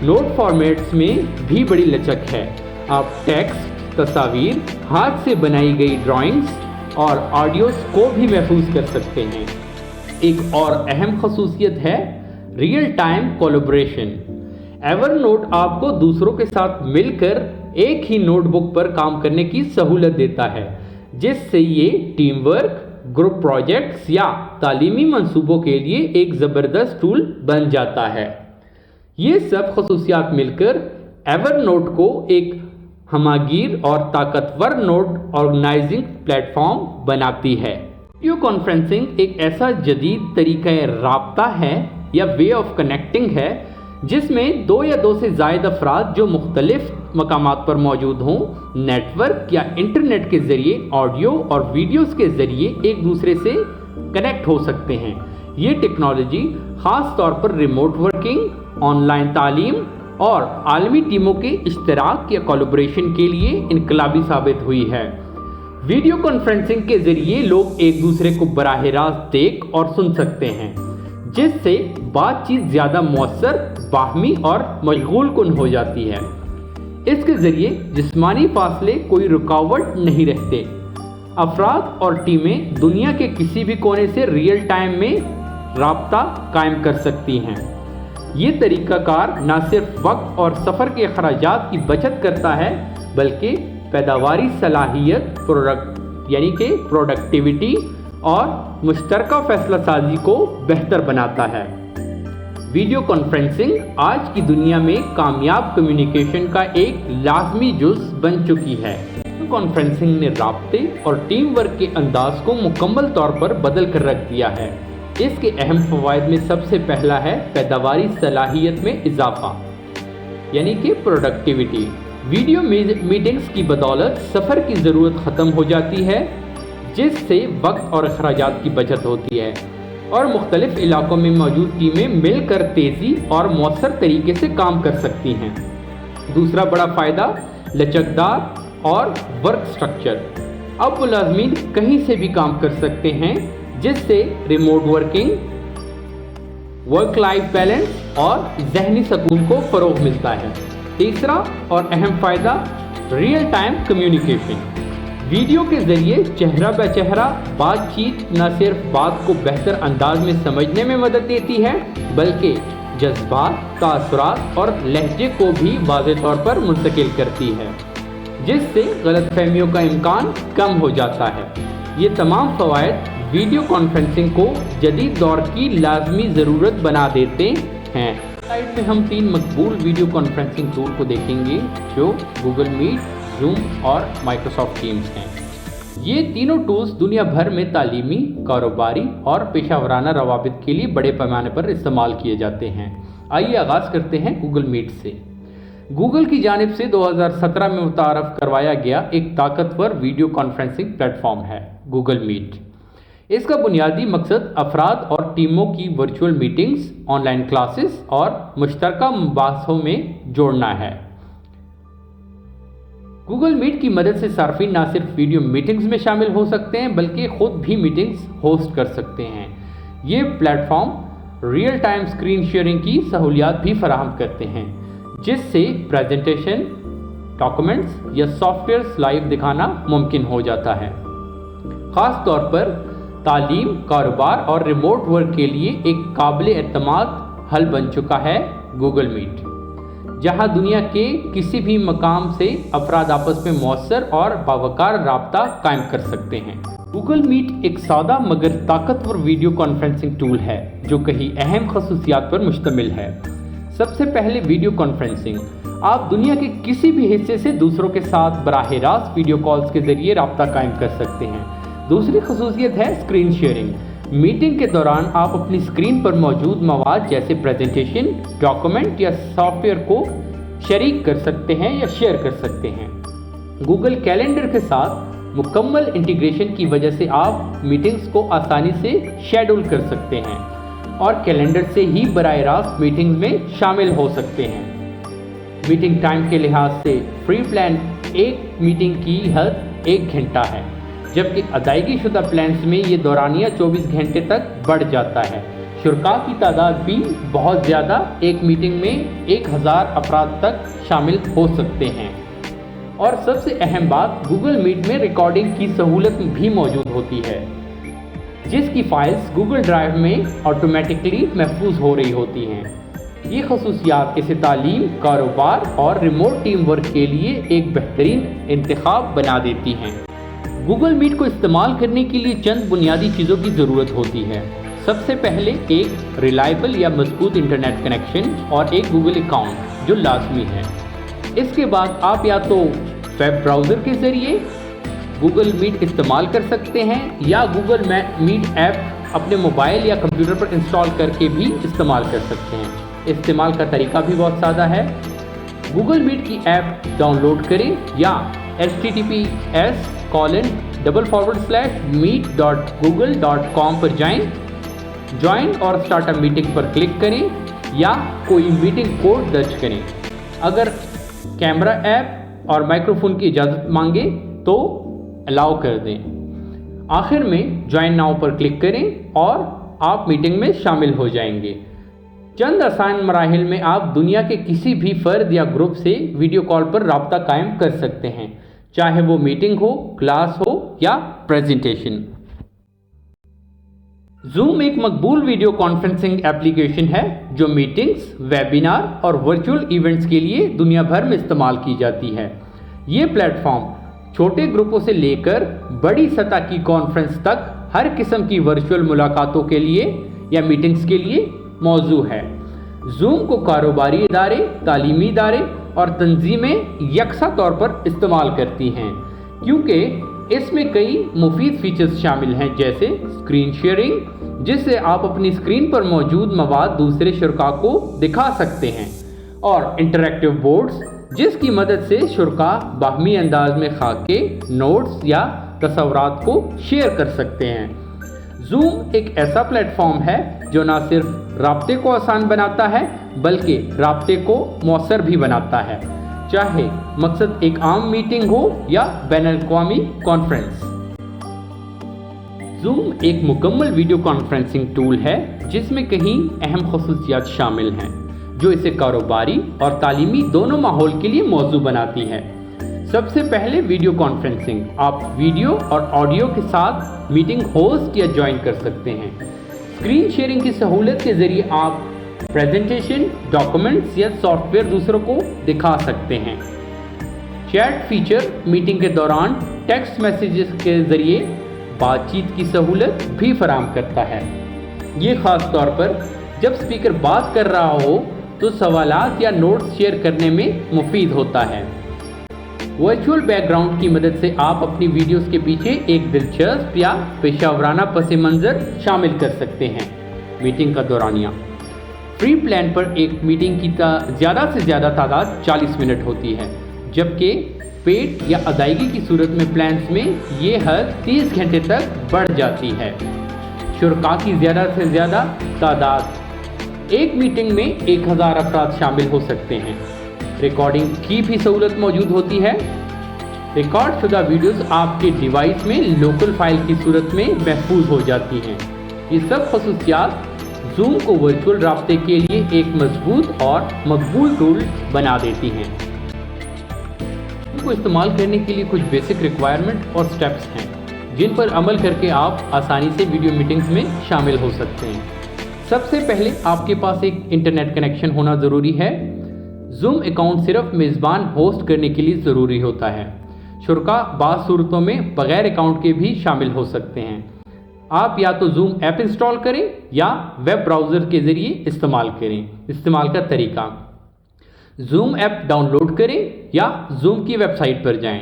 नोट फॉर्मेट्स में भी बड़ी लचक है। आप टेक्स्ट, तस्वीर, हाथ से बनाई गई ड्राइंग्स और ऑडियोज़ को भी महफूज कर सकते हैं। एक और अहम खसूसियत है रियल टाइम कोलैबोरेशन। एवरनोट आपको दूसरों के साथ मिलकर एक ही नोटबुक पर काम करने की सहूलत देता है, जिससे ये टीम वर्क, ग्रुप प्रोजेक्ट्स या तालीमी मंसूबों के लिए एक ज़बरदस्त टूल बन जाता है। ये सब खसूसियात मिलकर एवरनोट को एक हमागीर और ताकतवर नोट ऑर्गेनाइजिंग प्लेटफॉर्म बनाती है। वीडियो कॉन्फ्रेंसिंग एक ऐसा जदीद तरीका राब्ता है या वे ऑफ कनेक्टिंग है, जिसमें दो या दो से ज़ायद अफराद जो मुख्तलिफ मकामात पर मौजूद हों, नेटवर्क या इंटरनेट के ज़रिए ऑडियो और वीडियोज़ के ज़रिए एक दूसरे से कनेक्ट हो सकते हैं। ये टेक्नोलॉजी ख़ास तौर पर रिमोट वर्किंग, ऑनलाइन तालीम और आलमी टीमों के इश्तराक या कोलैबोरेशन के लिए इनकलाबी साबित हुई है। वीडियो कॉन्फ्रेंसिंग के जरिए लोग एक दूसरे को बराह रास्त देख और सुन सकते हैं, जिससे बातचीत ज़्यादा मौसर, बाहमी और मशगूल कुन हो जाती है। इसके ज़रिए जिस्मानी फासले कोई रुकावट नहीं रहते। अफराद और टीमें दुनिया के किसी भी कोने से रियल टाइम में राब्ता कायम कर सकती हैं। ये तरीक़ाकार न सिर्फ वक्त और सफ़र के अखराजात की बचत करता है, बल्कि पैदावारी सलाहियत यानी कि प्रोडक्टिविटी और मुश्तरका फ़ैसला साजी को बेहतर बनाता है। वीडियो कॉन्फ्रेंसिंग आज की दुनिया में कामयाब कम्युनिकेशन का एक लाजमी जुज़ बन चुकी है। कॉन्फ्रेंसिंग ने राब्ते और टीम वर्क के अंदाज को मुकम्मल तौर पर बदल कर रख दिया है। इसके अहम फ़वाइद में सबसे पहला है पैदावारी सलाहियत में इजाफा, यानी कि प्रोडक्टिविटी। वीडियो मीटिंग्स की बदौलत सफ़र की ज़रूरत ख़त्म हो जाती है, जिससे वक्त और अखराजात की बचत होती है और मुख्तलिफ़ इलाकों में मौजूद टीमें मिलकर तेज़ी और मौसर तरीके से काम कर सकती हैं। दूसरा बड़ा फ़ायदा लचकदार और वर्क स्ट्रक्चर। अब मुलाज़मीन कहीं से भी काम कर सकते हैं, जिससे remote working, work life balance और ज़हनी सुकून को फ़रोग़ मिलता है। तीसरा और अहम फ़ायदा रियल टाइम कम्युनिकेशन। वीडियो के ज़रिए चेहरा ब चेहरा बातचीत न सिर्फ बात को बेहतर अंदाज में समझने में मदद देती है, बल्कि जज्बात, तासुरात और लहजे को भी वाज़ेह तौर पर मुंतकिल करती है, जिससे गलतफहमियों का इम्कान कम हो जाता है। ये तमाम फ़वाइद वीडियो कॉन्फ्रेंसिंग को जदीद दौर की लाजमी ज़रूरत बना देते हैं। स्लाइड में हम 3 मकबूल वीडियो कॉन्फ्रेंसिंग टूल को देखेंगे, जो गूगल मीट, जूम और माइक्रोसॉफ्ट टीम्स हैं। ये तीनों टूल्स दुनिया भर में तालीमी, कारोबारी और पेशावराना रवाबित के लिए बड़े पैमाने पर इस्तेमाल किए जाते हैं। आइए आगाज़ करते हैं गूगल मीट से। गूगल की जानिब से 2017 में मुतारफ़ करवाया गया एक ताकतवर वीडियो कॉन्फ्रेंसिंग प्लेटफॉर्म है गूगल मीट। इसका बुनियादी मकसद अफराद और टीमों की वर्चुअल मीटिंग्स, ऑनलाइन क्लासेस और मुश्तरका मुबाहसों में जोड़ना है। गूगल मीट की मदद से सार्फिन न सिर्फ वीडियो मीटिंग्स में शामिल हो सकते हैं, बल्कि खुद भी मीटिंग्स होस्ट कर सकते हैं। ये platform real time screen sharing की सहूलियात भी फराहम करते हैं, जिससे प्रेजेंटेशन, डॉक्यूमेंट्स या सॉफ्टवेयर लाइव दिखाना मुमकिन हो जाता है। ख़ास तौर पर तालीम, कारोबार और रिमोट वर्क के लिए एक काबिल एतमाद हल बन चुका है गूगल मीट, जहां दुनिया के किसी भी मकाम से अफराद आपस में मौसर और बावकार राब्ता कायम कर सकते हैं। गूगल मीट एक सादा मगर ताकतवर वीडियो कॉन्फ्रेंसिंग टूल है, जो कई अहम खसूसियात पर मुश्तमिल है। सबसे पहले वीडियो कॉन्फ्रेंसिंग। आप दुनिया के किसी भी हिस्से से दूसरों के साथ बराह रास्त वीडियो कॉल्स के ज़रिए राब्ता कायम कर सकते हैं। दूसरी खसूसियत है स्क्रीन शेयरिंग। मीटिंग के दौरान आप अपनी स्क्रीन पर मौजूद मवाद जैसे प्रेजेंटेशन, डॉक्यूमेंट या सॉफ्टवेयर को शरीक कर सकते हैं या शेयर कर सकते हैं। गूगल कैलेंडर के साथ मुकम्मल इंटीग्रेशन की वजह से आप मीटिंग्स को आसानी से शेड्यूल कर सकते हैं और कैलेंडर से ही बराह रास्त मीटिंग में शामिल हो सकते हैं। मीटिंग टाइम के लिहाज से फ्री प्लान एक मीटिंग की हद 1 घंटा है, जबकि अदायगी शुदा प्लान्स में ये दौरानिया 24 घंटे तक बढ़ जाता है। शुरका की तादाद भी बहुत ज़्यादा, एक मीटिंग में 1000 अफराद तक शामिल हो सकते हैं। और सबसे अहम बात, गूगल मीट में रिकॉर्डिंग की सहूलत भी मौजूद होती है, जिसकी फाइल्स गूगल ड्राइव में ऑटोमेटिकली महफूज हो रही होती हैं। ये खसूसियात इसे तालीम, कारोबार और रिमोट टीम वर्क के लिए एक बेहतरीन इंतखाब बना देती हैं। गूगल मीट को इस्तेमाल करने के लिए चंद बुनियादी चीज़ों की ज़रूरत होती है। सबसे पहले एक रिलायबल या मजबूत इंटरनेट कनेक्शन और एक गूगल अकाउंट, जो लाजमी है। इसके बाद आप या तो वेब ब्राउज़र के ज़रिए गूगल मीट इस्तेमाल कर सकते हैं या गूगल मीट ऐप अपने मोबाइल या कंप्यूटर पर इंस्टॉल करके भी इस्तेमाल कर सकते हैं। इस्तेमाल का तरीका भी बहुत सादा है। गूगल मीट की ऐप डाउनलोड करें या https://meet.google.com पर जाएं, ज्वाइन और स्टार्ट अ मीटिंग पर क्लिक करें या कोई मीटिंग कोड दर्ज करें। अगर कैमरा ऐप और माइक्रोफोन की इजाज़त मांगे तो अलाउ कर दें। आखिर में ज्वाइन नाउ पर क्लिक करें और आप मीटिंग में शामिल हो जाएंगे। चंद आसान मराहिल में आप दुनिया के किसी भी फर्द या ग्रुप से वीडियो कॉल पर राब्ता कायम कर सकते हैं, चाहे वो मीटिंग हो, क्लास हो या प्रेजेंटेशन। Zoom एक मकबूल वीडियो कॉन्फ्रेंसिंग एप्लीकेशन है जो मीटिंग्स, वेबिनार और वर्चुअल इवेंट्स के लिए दुनिया भर में इस्तेमाल की जाती है। ये प्लेटफॉर्म छोटे ग्रुपों से लेकर बड़ी सतह की कॉन्फ्रेंस तक हर किस्म की वर्चुअल मुलाकातों के लिए या मीटिंग्स के लिए मौजू है। Zoom को कारोबारी इदारे, तालीमी इदारे और तंजीमें यकसा तौर पर इस्तेमाल करती हैं, क्योंकि इसमें कई मुफीद फीचर्स शामिल हैं, जैसे स्क्रीन शेयरिंग, जिससे आप अपनी स्क्रीन पर मौजूद मवाद दूसरे शुरका को दिखा सकते हैं, और इंटरैक्टिव बोर्ड्स, जिसकी मदद से शुरका बाहमी अंदाज में खाके, नोट्स या तस्वरात को शेयर कर सकते हैं। Zoom एक ऐसा प्लेटफॉर्म है जो न सिर्फ राब्ते को आसान बनाता है बल्कि राब्ते को मौसर भी बनाता है, चाहे मकसद एक आम मीटिंग हो या बैनुल-अक़वामी कॉन्फ्रेंस। Zoom एक मुकम्मल वीडियो कॉन्फ्रेंसिंग टूल है जिसमें कई अहम खसूसियात शामिल हैं जो इसे कारोबारी और तालीमी दोनों माहौल के लिए मौजू बनाती है। सबसे पहले वीडियो कॉन्फ्रेंसिंग। आप वीडियो और ऑडियो के साथ मीटिंग होस्ट या ज्वाइन कर सकते हैं। स्क्रीन शेयरिंग की सहूलत के ज़रिए आप प्रेजेंटेशन, डॉक्यूमेंट्स या सॉफ्टवेयर दूसरों को दिखा सकते हैं। चैट फीचर मीटिंग के दौरान टेक्स्ट मैसेजेस के ज़रिए बातचीत की सहूलत भी फराहम करता है। ये ख़ास तौर पर जब स्पीकर बात कर रहा हो तो सवालात या नोट्स शेयर करने में मुफीद होता है। वर्चुअल बैकग्राउंड की मदद से आप अपनी वीडियोस के पीछे एक दिलचस्प या पेशावराना पस मंज़र शामिल कर सकते हैं। मीटिंग का दौरानिया। फ्री प्लान पर एक मीटिंग की ज़्यादा से ज़्यादा तादाद 40 मिनट होती है, जबकि पेड या अदायगी की सूरत में प्लान्स में ये हद 30 घंटे तक बढ़ जाती है। शुरका की ज़्यादा से ज़्यादा तादाद। एक मीटिंग में 1000 अफराद शामिल हो सकते हैं। रिकॉर्डिंग की भी सहूलत मौजूद होती है। रिकॉर्ड शुदा वीडियोस आपके डिवाइस में लोकल फाइल की सूरत में महफूज हो जाती हैं। ये सब खसूसियात Zoom को वर्चुअल राब्ते के लिए एक मजबूत और मकबूल टूल बना देती हैं। इसको इस्तेमाल करने के लिए कुछ बेसिक रिक्वायरमेंट और स्टेप्स हैं जिन पर अमल करके आप आसानी से वीडियो मीटिंग्स में शामिल हो सकते हैं। सबसे पहले आपके पास एक इंटरनेट कनेक्शन होना ज़रूरी है। Zoom अकाउंट सिर्फ मेज़बान होस्ट करने के लिए ज़रूरी होता है। शुरका बाज़ सूरतों में बग़ैर अकाउंट के भी शामिल हो सकते हैं। आप या तो Zoom ऐप इंस्टॉल करें या वेब ब्राउज़र के ज़रिए इस्तेमाल करें। इस्तेमाल का तरीका: Zoom ऐप डाउनलोड करें या Zoom की वेबसाइट पर जाएं,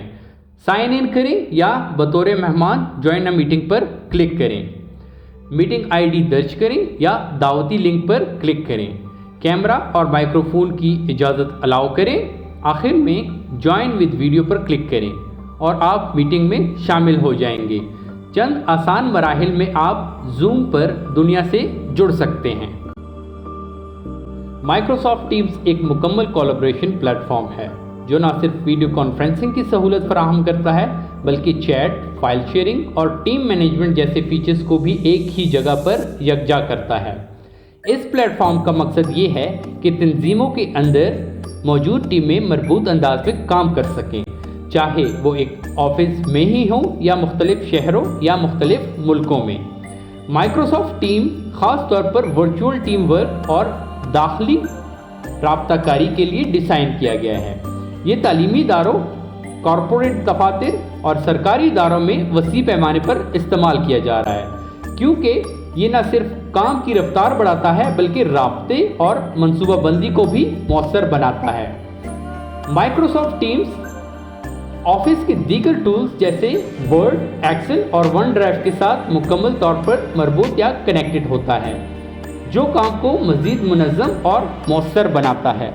साइन इन करें या बतौर मेहमान ज्वाइन अ मीटिंग पर क्लिक करें। मीटिंग ID दर्ज करें या दावती लिंक पर क्लिक करें। कैमरा और माइक्रोफोन की इजाज़त अलाउ करें। आखिर में ज्वाइन विद वीडियो पर क्लिक करें और आप मीटिंग में शामिल हो जाएंगे। चंद आसान मराहिल में आप Zoom पर दुनिया से जुड़ सकते हैं। माइक्रोसॉफ्ट टीम्स एक मुकम्मल कोलैबोरेशन प्लेटफॉर्म है जो न सिर्फ वीडियो कॉन्फ्रेंसिंग की सहूलत फराहम करता है बल्कि चैट, फाइल शेयरिंग और टीम मैनेजमेंट जैसे फीचर्स को भी एक ही जगह पर यकजा करता है। इस प्लेटफॉर्म का मकसद ये है कि तंजीमों के अंदर मौजूद टीमें मरबूत अंदाज में काम कर सकें, चाहे वो एक ऑफिस में ही हो या मुख्तलिफ शहरों या मुख्तलिफ मुल्कों में। माइक्रोसॉफ्ट टीम ख़ास तौर पर वर्चुअल टीम वर्क और दाखिली राब्ताकारी के लिए डिज़ाइन किया गया है। ये तालीमी इदारों, कॉरपोरेट दफातर और सरकारी इदारों में वसी पैमाने पर इस्तेमाल किया जा रहा है, क्योंकि ये न सिर्फ काम की रफ्तार बढ़ाता है बल्कि राब्ते और मंसूबाबंदी को भी मौसर बनाता है। माइक्रोसॉफ्ट टीम्स ऑफिस के दीगर टूल्स जैसे वर्ड, एक्सेल और वन ड्राइव के साथ मुकम्मल तौर पर मरबूत या कनेक्टेड होता है, जो काम को मज़ीद मुनज़्ज़म और मौसर बनाता है।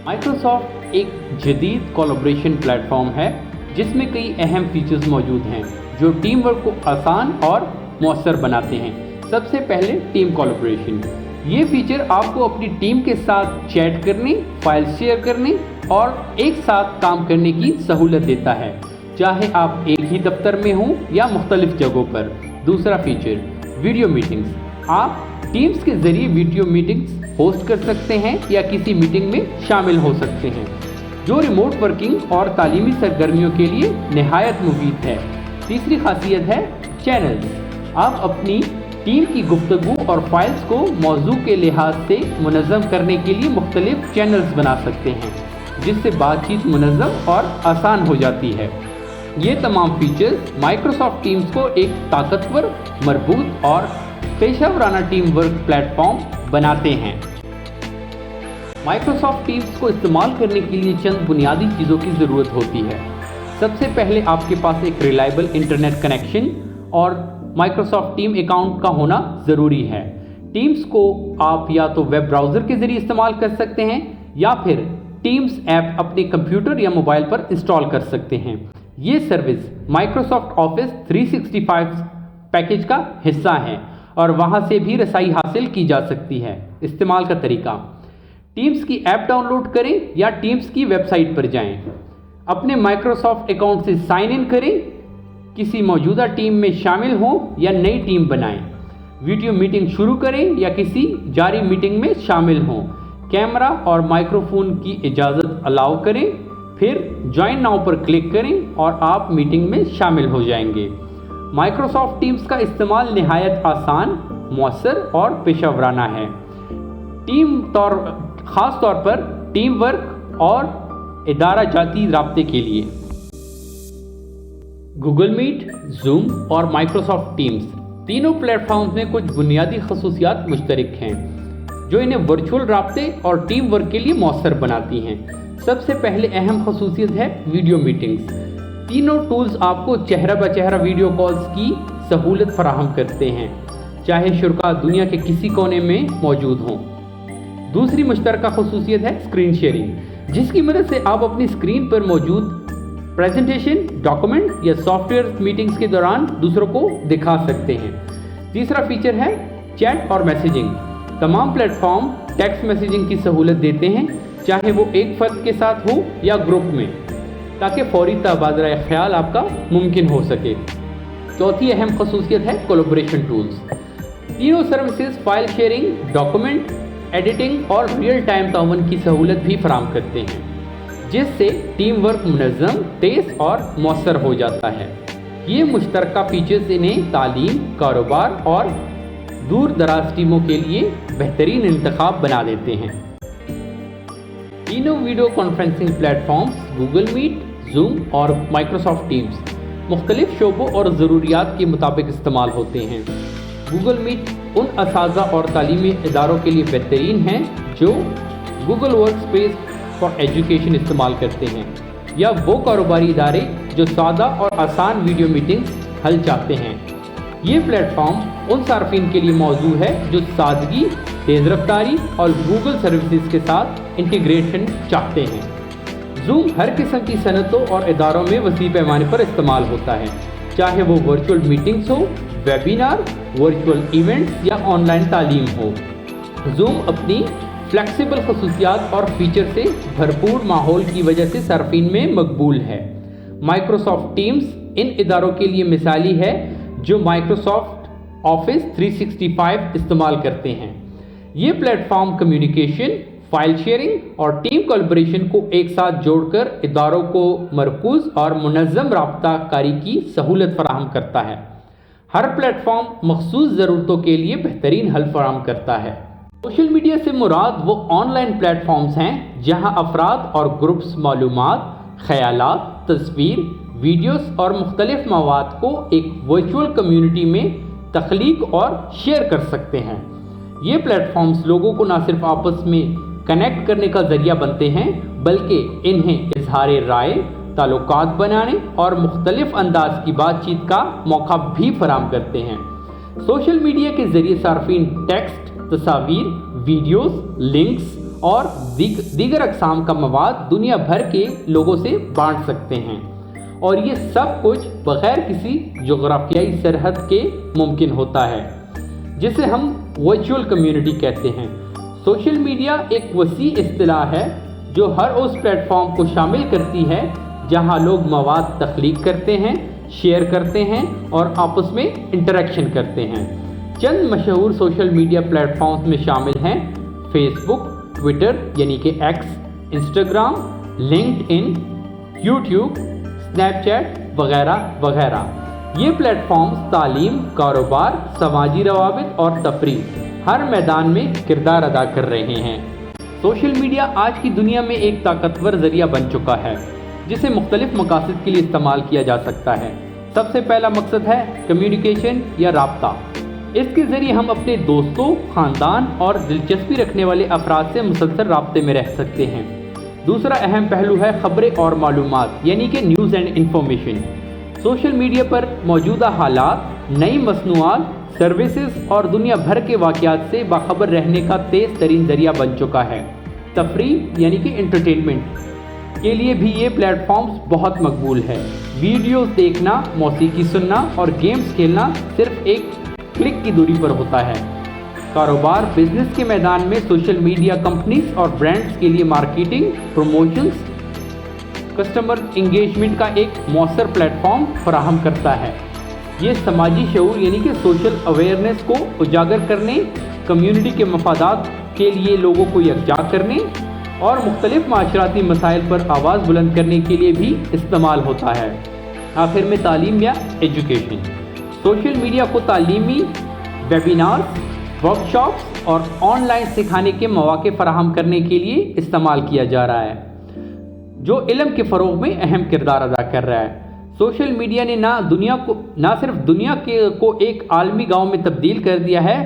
माइक्रोसॉफ्ट एक जदीद कोलैबोरेशन प्लेटफॉर्म है जिसमें कई अहम फीचर्स मौजूद हैं जो टीम वर्क को आसान और मौसर बनाते हैं। सबसे पहले टीम कोलैबोरेशन। ये फीचर आपको अपनी टीम के साथ चैट करने, फाइल शेयर करने और एक साथ काम करने की सहूलत देता है। चाहे आप एक ही दफ्तर में हों या मुख्तलिफ जगहों पर। दूसरा फीचर, वीडियो मीटिंग्स। आप टीम्स के ज़रिए वीडियो मीटिंग्स होस्ट कर सकते हैं या किसी मीटिंग में शामिल हो सकते हैं, जो रिमोट वर्किंग और तालीमी सरगर्मियों के लिए निहायत मुफीद है। तीसरी खासियत है चैनल्स। आप अपनी टीम की गुफ्तगू और फाइल्स को मौजू के लिहाज से मुनज़्ज़म करने के लिए मुख्तलिफ चैनल्स बना सकते हैं, जिससे बातचीत मुनज़्ज़म और आसान हो जाती है। ये तमाम फीचर्स माइक्रोसॉफ्ट टीम्स को एक ताकतवर, मजबूत और पेशेवराना टीम वर्क प्लेटफॉर्म बनाते हैं। माइक्रोसॉफ्ट टीम्स को इस्तेमाल करने के लिए चंद बुनियादी चीज़ों की ज़रूरत होती है। सबसे पहले आपके पास एक रिलायबल इंटरनेट कनेक्शन और माइक्रोसॉफ्ट टीम अकाउंट का होना ज़रूरी है। टीम्स को आप या तो वेब ब्राउज़र के ज़रिए इस्तेमाल कर सकते हैं या फिर टीम्स ऐप अपने कंप्यूटर या मोबाइल पर इंस्टॉल कर सकते हैं। ये सर्विस माइक्रोसॉफ्ट ऑफिस 365 पैकेज का हिस्सा है और वहाँ से भी रसाई हासिल की जा सकती है। इस्तेमाल का तरीका, टीम्स की ऐप डाउनलोड करें या टीम्स की वेबसाइट पर जाएं। अपने माइक्रोसॉफ्ट अकाउंट से साइन इन करें, किसी मौजूदा टीम में शामिल हों या नई टीम बनाएं। वीडियो मीटिंग शुरू करें या किसी जारी मीटिंग में शामिल हों। कैमरा और माइक्रोफोन की इजाज़त अलाउ करें, फिर ज्वाइन नाउ पर क्लिक करें और आप मीटिंग में शामिल हो जाएंगे। माइक्रोसॉफ्ट टीम्स का इस्तेमाल निहायत आसान, मौसर और पेशेवराना है, ख़ास तौर पर टीम वर्क और इदारा जाती राब्ते के लिए। गूगल मीट, जूम और माइक्रोसॉफ्ट टीम्स तीनों प्लेटफॉर्म्स में कुछ बुनियादी खसूसियात मुश्तरक हैं जो इन्हें वर्चुअल राब्ते और टीम वर्क के लिए मौसर बनाती हैं। सबसे पहले अहम खसूसियत है वीडियो मीटिंग्स। तीनों टूल्स आपको चेहरा ब चेहरा वीडियो कॉल्स की सहूलत फराहम करते हैं, चाहे शुरा दुनिया के किसी कोने में मौजूद हों। दूसरी मुश्तरका खसूसियत है स्क्रीन शेयरिंग, जिसकी मदद से आप अपनी स्क्रीन पर मौजूद प्रेजेंटेशन, डॉक्यूमेंट या सॉफ्टवेयर मीटिंग्स के दौरान दूसरों को दिखा सकते हैं। तीसरा फीचर है चैट और मैसेजिंग। तमाम प्लेटफॉर्म टेक्स्ट मैसेजिंग की सहूलत देते हैं, चाहे वो एक फ़र्द के साथ हो या ग्रुप में, ताकि फौरी तबादला ख्याल आपका मुमकिन हो सके। चौथी अहम खसूसियत है कोलैबोरेशन टूल्स। तीनों services file sharing, document editing और रियल टाइम ताउन की सहूलत भी फराहम करते हैं, जिससे टीम वर्क मुनज़्ज़म, तेज़ और मौसर हो जाता है। ये मुश्तरका फीचर्स इन्हें तालीम, कारोबार और दूर दराज टीमों के लिए बेहतरीन इंतखाब बना देते हैं। तीनों video conferencing platforms Google Meet, Zoom और माइक्रोसॉफ्ट टीम्स मुख्तलिफ शोबों और ज़रूरियात के मुताबिक इस्तेमाल होते हैं। गूगल मीट उन असाज़ा और तालीमी इदारों के लिए बेहतरीन हैं जो गूगल वर्कस्पेस फॉर एजुकेशन इस्तेमाल करते हैं, या वो कारोबारी इदारे जो सादा और आसान वीडियो मीटिंग्स हल चाहते हैं। ये प्लेटफॉर्म उन सार्फिन के लिए मौजू है जो सादगी, तेज़ रफ्तारी और गूगल सर्विसेज के साथ इंटीग्रेशन चाहते हैं। जूम हर किस्म की सनतों और इदारों में वसी पैमाने पर इस्तेमाल होता है, चाहे वो वर्चुअल मीटिंग्स हो, वेबिनार, वर्चुअल इवेंट्स या ऑनलाइन तालीम हो। जूम अपनी फ्लेक्सिबल खसूसियात और फीचर से भरपूर माहौल की वजह से सार्फिन में मकबूल है। माइक्रोसॉफ्ट टीम्स इन इदारों के लिए मिसाली है जो माइक्रोसॉफ्ट ऑफिस 365 इस्तेमाल करते हैं। ये प्लेटफॉर्म कम्युनिकेशन, फाइल शेयरिंग और टीम कोलैबोरेशन को एक साथ जोड़कर इदारों को मरकूज़ और मुनज़्ज़म राब्ता कारी की सहूलत फराहम करता है। हर प्लेटफॉर्म मखसूस ज़रूरतों के लिए बेहतरीन हल फराहम करता है। सोशल मीडिया से मुराद वो ऑनलाइन प्लेटफॉर्म्स हैं जहां अफराद और ग्रुप्स मालूमात, ख़यालात, तस्वीर, वीडियोस और मुख्तलिफ मवाद को एक वर्चुअल कम्युनिटी में तख्लीक और शेयर कर सकते हैं। ये प्लेटफॉर्म्स लोगों को न सिर्फ आपस में कनेक्ट करने का ज़रिया बनते हैं, बल्कि इन्हें इजहार राय, ताल्लुकात बनाने और मुख्तलिफ अंदाज की बातचीत का मौका भी फराहम करते हैं। सोशल मीडिया के ज़रिए सार्फिन टेक्स्ट, तस्वीर, वीडियोस, लिंक्स और दीगर अक़साम का मवाद दुनिया भर के लोगों से बांट सकते हैं, और ये सब कुछ बग़ैर किसी जोग्राफियाई सरहद के मुमकिन होता है, जिसे हम वर्चुअल कम्युनिटी कहते हैं। सोशल मीडिया एक वसी इस्तिलाह है जो हर उस प्लेटफॉर्म को शामिल करती है जहां लोग मवाद तख्लीक करते हैं, शेयर करते हैं और आपस में इंटरेक्शन करते हैं। चंद मशहूर सोशल मीडिया प्लेटफॉर्म्स में शामिल हैं फेसबुक, ट्विटर यानी कि x, Instagram, LinkedIn, YouTube, Snapchat वगैरह वगैरह। ये प्लेटफॉर्म्स तालीम, कारोबार, समाजी रवाबित और तफरीह हर मैदान में किरदार अदा कर रहे हैं। सोशल मीडिया आज की दुनिया में एक ताकतवर ज़रिया बन चुका है जिसे मुख्तलिफ मकासद के लिए इस्तेमाल किया जा सकता है। सबसे पहला मकसद है कम्युनिकेशन या राब्ता। इसके ज़रिए हम अपने दोस्तों, ख़ानदान और दिलचस्पी रखने वाले अफराद से मुसलसल राब्ते में रह सकते हैं। दूसरा अहम पहलू है ख़बरें और मालूमात यानी कि news and information. Social media पर मौजूदा हालात, नई मसनूआत, सर्विसेज और दुनिया भर के वाक़यात से बाखबर रहने का तेज़ तरीन ज़रिया बन चुका है। तफरीह यानी कि एंटरटेनमेंट के लिए भी ये प्लेटफॉर्म्स बहुत मकबूल है। वीडियोस देखना, मौसीकी सुनना और गेम्स खेलना सिर्फ एक क्लिक की दूरी पर होता है। कारोबार, बिजनेस के मैदान में सोशल मीडिया कंपनीज और ब्रांड्स के लिए मार्केटिंग, प्रमोशंस, कस्टमर इंगेजमेंट का एक मौसर प्लेटफॉर्म फराहम करता है। ये समाजी शऊर यानी कि सोशल अवेयरनेस को उजागर करने, कम्युनिटी के मफादात के लिए लोगों को यकजा करने और मुख्तलिफ माशराती मसाइल पर आवाज़ बुलंद करने के लिए भी इस्तेमाल होता है। आखिर में तालीम या एजुकेशन। सोशल मीडिया को तालीमी वेबिनार्स, वर्कशॉप्स और ऑनलाइन सिखाने के मौके फराहम करने के लिए इस्तेमाल किया जा रहा है, जो इल्म के फ़रोग़ में अहम किरदार अदा कर रहा है। सोशल मीडिया ने ना सिर्फ दुनिया को एक आलमी गांव में तब्दील कर दिया है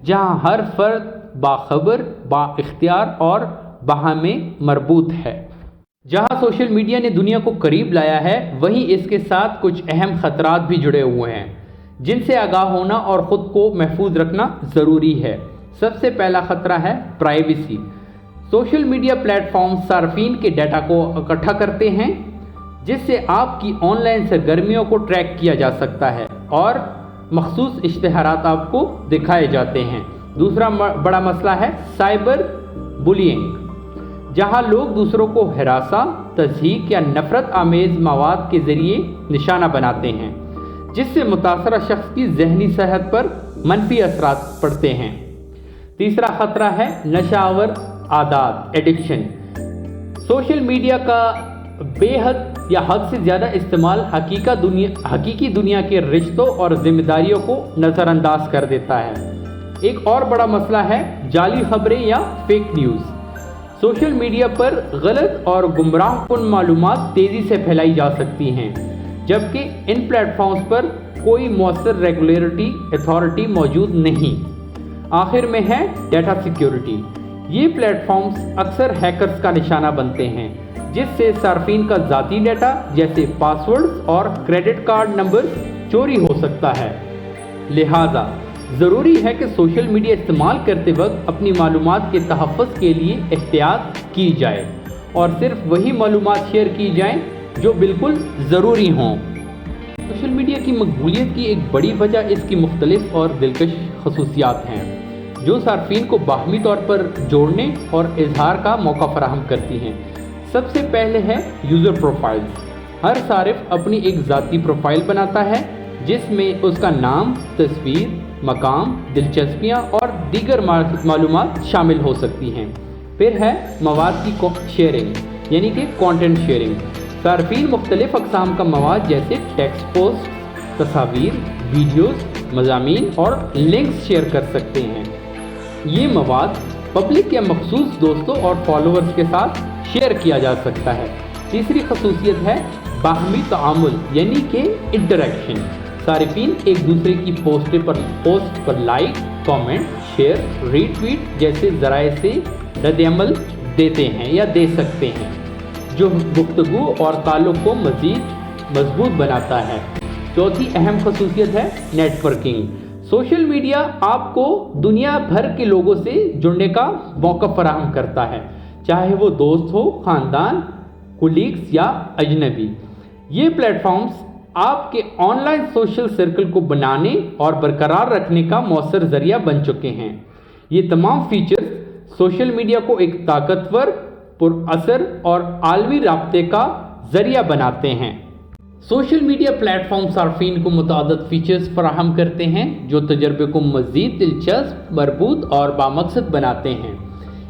जहां हर फर्द बाखबर, बाइख्तियार और बाहमे मरबूत है। जहां सोशल मीडिया ने दुनिया को करीब लाया है, वहीं इसके साथ कुछ अहम ख़तरात भी जुड़े हुए हैं जिनसे आगाह होना और ख़ुद को महफूज रखना ज़रूरी है। सबसे पहला ख़तरा है प्राइवेसी। सोशल मीडिया प्लेटफॉर्म सार्फिन के डाटा को इकट्ठा करते हैं जिससे आपकी ऑनलाइन सरगर्मियों को ट्रैक किया जा सकता है और मखसूस इश्तिहारात आपको दिखाए जाते हैं। दूसरा बड़ा मसला है साइबर बुलिंग, जहां लोग दूसरों को हिरासा, तज़हीक या नफ़रत आमेज़ मवाद के ज़रिए निशाना बनाते हैं जिससे मुतासरा शख्स की ज़हनी सेहत पर मनफी असरात पड़ते हैं। तीसरा ख़तरा है नशावर आदात, एडिक्शन। सोशल मीडिया का बेहद या हद से ज़्यादा इस्तेमाल हकीकी दुनिया के रिश्तों और जिम्मेदारियों को नज़रअंदाज कर देता है। एक और बड़ा मसला है जाली खबरें या फेक न्यूज़। सोशल मीडिया पर गलत और गुमराहकुन मालूमात तेज़ी से फैलाई जा सकती हैं, जबकि इन प्लेटफॉर्म्स पर कोई मौसर रेगुलेटरी अथॉरिटी मौजूद नहीं। आखिर में है डाटा सिक्योरिटी। ये प्लेटफॉर्म्स अक्सर हैकर्स का निशाना बनते हैं जिससे सार्फिन का ज़ाती डाटा जैसे पासवर्ड्स और क्रेडिट कार्ड नंबर चोरी हो सकता है। लिहाजा ज़रूरी है कि सोशल मीडिया इस्तेमाल करते वक्त अपनी मालूमात के तहफ़्फ़ुज़ के लिए एहतियात की जाए और सिर्फ वही मालूमात शेयर की जाएं जो बिल्कुल ज़रूरी हों। सोशल मीडिया की मकबूलियत की एक बड़ी वजह इसकी मुख्तलिफ और दिलकश खसूसियात हैं जो सार्फिन को बाहमी तौर पर जोड़ने और इजहार का मौका फराहम करती हैं। सबसे पहले है यूज़र प्रोफाइल्स। हर सारिफ अपनी एक ज़ाती प्रोफाइल बनाता है जिसमें उसका नाम, तस्वीर, मकाम, दिलचस्पियाँ और दीगर मालूमात शामिल हो सकती हैं। फिर है मवाद की शेयरिंग यानी कि कंटेंट शेयरिंग। सार्फिन मुख्तलिफ़ अक़साम का मवाद जैसे टेक्स्ट पोस्ट, तस्वीर, वीडियोस, मज़ामीन और लिंक्स शेयर कर सकते हैं। ये मवाद पब्लिक या मखसूस दोस्तों और फॉलोअर्स के साथ शेयर किया जा सकता है। तीसरी खसूसियत है बाहमी तामुल यानी कि इंटरेक्शन। सारिफीन एक दूसरे की पोस्ट पर लाइक, कमेंट, शेयर, रीट्वीट जैसे ज़राए से रद्द-ए-अमल देते हैं या दे सकते हैं, जो गुफ्तगू और ताल्लुक़ को मज़ीद मजबूत बनाता है। चौथी अहम खसूसियत है नेटवर्किंग। सोशल मीडिया आपको दुनिया भर के लोगों से जुड़ने का मौका फराहम करता है, चाहे वो दोस्त हो, ख़ानदान, कुलीग्स या अजनबी। ये प्लेटफॉर्म्स आपके ऑनलाइन सोशल सर्कल को बनाने और बरकरार रखने का मौसर ज़रिया बन चुके हैं। ये तमाम फीचर्स सोशल मीडिया को एक ताकतवर, पुरअसर और आलमी राब्ते का ज़रिया बनाते हैं। सोशल मीडिया प्लेटफॉर्म सार्फिन को मुतादद फीचर्स फराहम करते हैं जो तजर्बे को मज़ीद दिलचस्प, मरबूत और बामकसद बनाते हैं।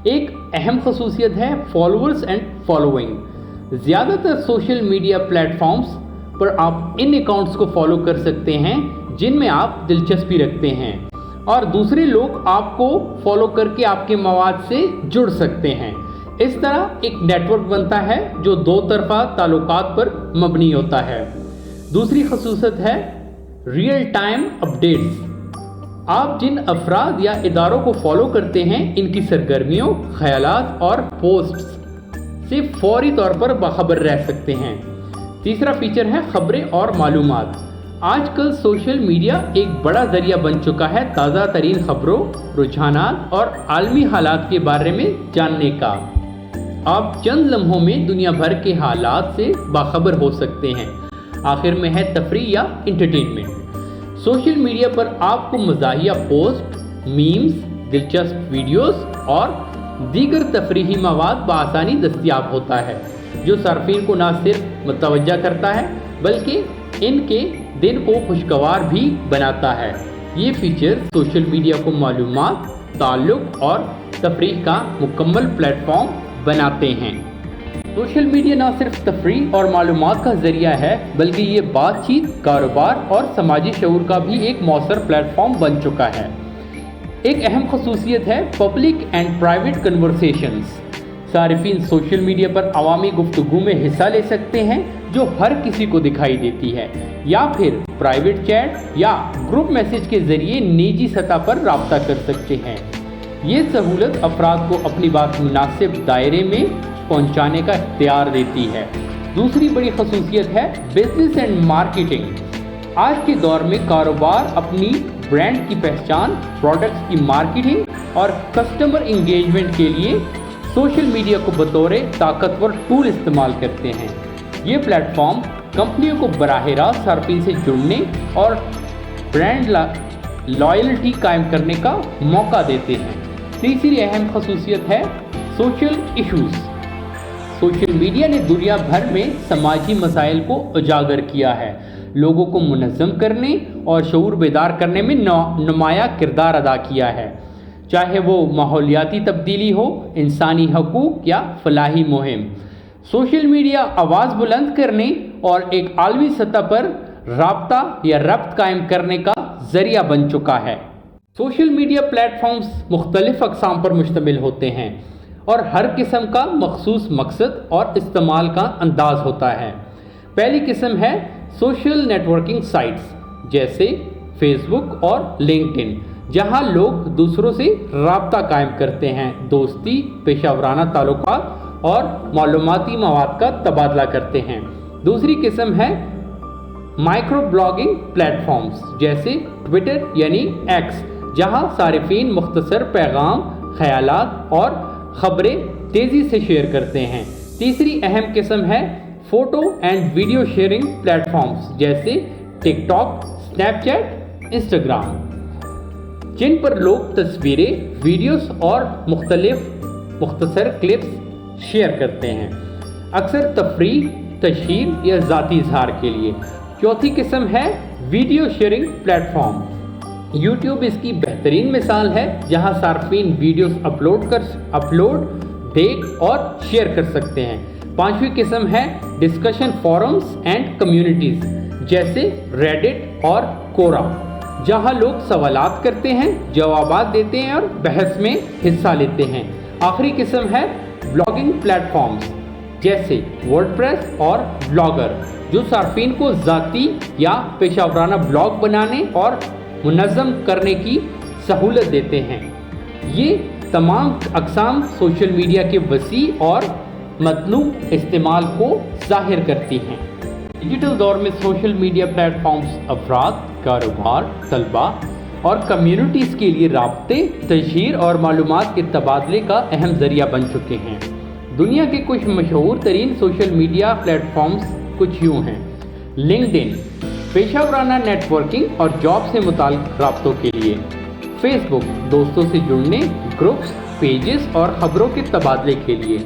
एक अहम खसूसियत है फॉलोअर्स एंड फॉलोइंग। ज़्यादातर सोशल मीडिया प्लेटफॉर्म्स पर आप इन अकाउंट्स को फॉलो कर सकते हैं जिनमें आप दिलचस्पी रखते हैं और दूसरे लोग आपको फॉलो करके आपके मवाद से जुड़ सकते हैं। इस तरह एक नेटवर्क बनता है जो दो तरफा ताल्लुकात पर मबनी होता है। दूसरी खसूसियत है रियल टाइम अपडेट्स। आप जिन अफराद या इदारों को फॉलो करते हैं इनकी सरगर्मियों, ख्यालात और पोस्ट्स से फौरी तौर पर बाखबर रह सकते हैं। तीसरा फीचर है खबरें और मालूमात। आजकल सोशल मीडिया एक बड़ा ज़रिया बन चुका है ताज़ा तरीन खबरों, रुझानात और आलमी हालात के बारे में जानने का। आप चंद लम्हों में दुनिया भर के हालात से बाखबर हो सकते हैं। आखिर में है तफरीह या इंटरटेनमेंट। सोशल मीडिया पर आपको मज़ाहिया पोस्ट, मीम्स, दिलचस्प वीडियोस और दीगर तफरीही मवाद बआसानी दस्तयाब होता है जो सार्फिन को न सिर्फ मुतवज्जा करता है बल्कि इनके दिन को खुशगवार भी बनाता है। ये फीचर सोशल मीडिया को मालूमात, ताल्लुक़ और तफरीह का मुकम्मल प्लेटफॉर्म बनाते हैं। सोशल मीडिया न सिर्फ तफरीह और मालूमात का ज़रिया है बल्कि ये बातचीत, कारोबार और समाजी शऊर का भी एक मौसर प्लेटफॉर्म बन चुका है। एक अहम खसूसियत है पब्लिक एंड प्राइवेट कन्वर्सेशंस। सारिफिन सोशल मीडिया पर अवामी गुफ्तगू में हिस्सा ले सकते हैं जो हर किसी को दिखाई देती है, या फिर प्राइवेट चैट या ग्रुप मैसेज के ज़रिए निजी सतह पर राब्ता कर सकते हैं। ये सहूलत अफराद को अपनी बात मुनासिब दायरे में पहुंचाने का इख्तियार देती है। दूसरी बड़ी खसूसियत है बिजनेस एंड मार्केटिंग। आज के दौर में कारोबार अपनी ब्रांड की पहचान, प्रोडक्ट्स की मार्केटिंग और कस्टमर इंगेजमेंट के लिए सोशल मीडिया को बतौर ताकतवर टूल इस्तेमाल करते हैं। ये प्लेटफॉर्म कंपनियों को बराह रास्त सार्फिन से जुड़ने और ब्रांड लॉयल्टी कायम करने का मौका देते हैं। तीसरी अहम खसूसियत है सोशल इश्यूज़। सोशल मीडिया ने दुनिया भर में समाजी मसाइल को उजागर किया है, लोगों को मुनज़्ज़म करने और शऊर बेदार करने में नुमाया किरदार अदा किया है, चाहे वो माहौलियाती तब्दीली हो, इंसानी हकूक़ या फलाही मुहिम। सोशल मीडिया आवाज़ बुलंद करने और एक आलमी सतह पर राब्ता या रब्त कायम करने का ज़रिया बन चुका है। सोशल मीडिया प्लेटफॉर्म्स मुख्तलिफ़ अक़साम पर मुश्तमिल होते हैं और हर किस्म का मखसूस मकसद और इस्तेमाल का अंदाज़ होता है। पहली किस्म है सोशल नेटवर्किंग साइट्स जैसे फेसबुक और लिंक्डइन, जहां लोग दूसरों से राब्ता कायम करते हैं, दोस्ती, पेशावराना ताल्लुकात और मालूमाती मवाद का तबादला करते हैं। दूसरी किस्म है माइक्रो ब्लॉगिंग प्लेटफॉर्म्स जैसे ट्विटर यानी एक्स, जहां सारिफीन मुख्तसर पैगाम, ख़यालात और ख़बरें तेज़ी से शेयर करते हैं। तीसरी अहम किस्म है photo and video sharing platforms जैसे टिकटॉक, स्नैपचैट, इंस्टाग्राम, जिन पर लोग तस्वीरें, वीडियोस और मुख्तसर क्लिप्स शेयर करते हैं, अक्सर तफरीह, तशहीर या ज़ाती इज़हार के लिए। चौथी किस्म है वीडियो शेयरिंग प्लेटफॉर्म। यूट्यूब इसकी बेहतरीन मिसाल है जहां सार्फिन वीडियोस अपलोड, देख और शेयर कर सकते हैं। पांचवी किस्म है डिस्कशन फोरम्स एंड कम्युनिटीज़ जैसे रेडिट और कोरा, जहां लोग सवालात करते हैं, जवाबात देते हैं और बहस में हिस्सा लेते हैं। आखिरी किस्म है ब्लॉगिंग प्लेटफॉर्म्स जैसे वर्डप्रेस और ब्लॉगर, जो सार्फिन को ज़ाती या पेशावराना ब्लॉग बनाने और मुनज़्ज़म करने की सहूलत देते हैं। ये तमाम अक़साम सोशल मीडिया के वसी और मतलूब इस्तेमाल को ज़ाहिर करती हैं। डिजिटल दौर में सोशल मीडिया प्लेटफॉर्म्स अफराद, कारोबार, तलबा और कम्युनिटीज़ के लिए राब्ते, तशहीर और मालूमात के तबादले का अहम ज़रिया बन चुके हैं। दुनिया के कुछ मशहूर तरीन सोशल मीडिया प्लेटफॉर्म्स कुछ यूँ हैं। लिंक्डइन, पेशावराना नेटवर्किंग और जॉब से मुताल्लिक़ राब्तों के लिए। फेसबुक, दोस्तों से जुड़ने, ग्रुप्स, पेजेस और ख़बरों के तबादले के लिए।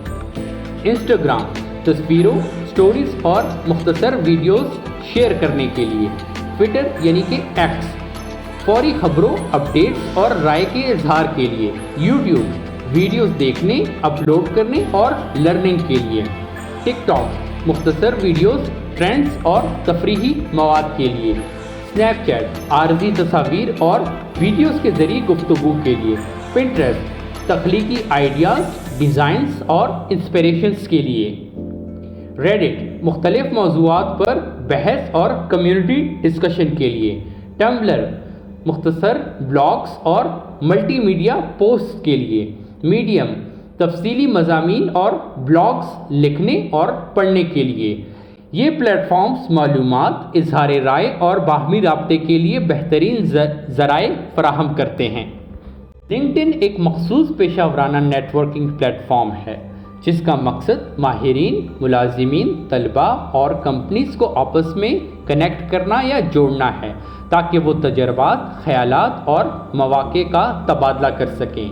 इंस्टाग्राम, तस्वीरों, स्टोरीज और मुख्तसर वीडियोस शेयर करने के लिए, ट्विटर यानी कि एक्स फौरी खबरों, अपडेट्स और राय के इजहार के लिए, यूट्यूब वीडियोस देखने, अपलोड करने और लर्निंग के लिए, टिकटॉक मुख्तसर वीडियोस, ट्रेंड्स और तफरीही मवाद के लिए, स्नैपचैट आर्जी तस्वीर और वीडियोस के ज़रिए गुफ्तगू के लिए, पिंटरेस्ट तख्लीकी आइडियाज़, डिज़ाइंस और इंस्पिरेशंस के लिए, रेडिट मुख्तलिफ मौज़ूआत पर बहस और कम्युनिटी डिस्कशन के लिए, टम्बलर मुख्तसर ब्लॉग्स और मल्टीमीडिया पोस्ट के लिए, मीडियम तफसीली मज़ामीन और ब्लॉग्स लिखने और पढ़ने के लिए। ये प्लेटफॉर्म्स मालूमात, इजहार राय और बाहमी राब्ते के लिए बेहतरीन ज़राए फराहम करते हैं। लिंक्डइन एक मखसूस पेशा वराना नेटवर्किंग प्लेटफॉर्म है जिसका मकसद माहिरीन, मुलाजिमीन, तलबा और कंपनीज को आपस में कनेक्ट करना या जोड़ना है ताकि वो तजर्बात, ख्यालात और मौक़े का तबादला कर सकें।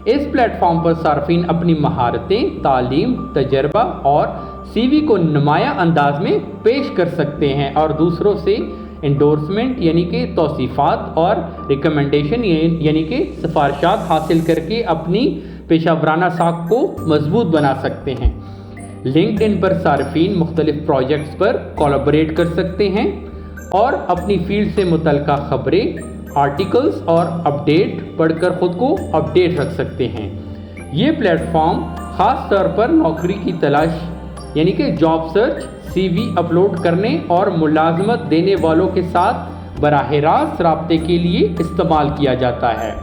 इस प्लेटफॉर्म पर सार्फिन अपनी महारतें, तालीम, तजर्बा और CV को नुमाया अंदाज में पेश कर सकते हैं और दूसरों से इंडोर्समेंट यानी कि तौसीफ़ात और रिकमेंडेशन यानी कि सिफारिशात हासिल करके अपनी पेशा वराना साख को मजबूत बना सकते हैं। लिंक्डइन पर सार्फिन मुख्तलिफ प्रोजेक्ट्स पर कोलैबोरेट कर सकते हैं और अपनी फील्ड से मुतल्लिक़ा खबरें, आर्टिकल्स और अपडेट पढ़कर ख़ुद को अपडेट रख सकते हैं। ये प्लेटफॉर्म ख़ास तौर पर नौकरी की तलाश यानी कि जॉब सर्च, CV अपलोड करने और मुलाजमत देने वालों के साथ बराह रास्त राब्ते के लिए इस्तेमाल किया जाता है।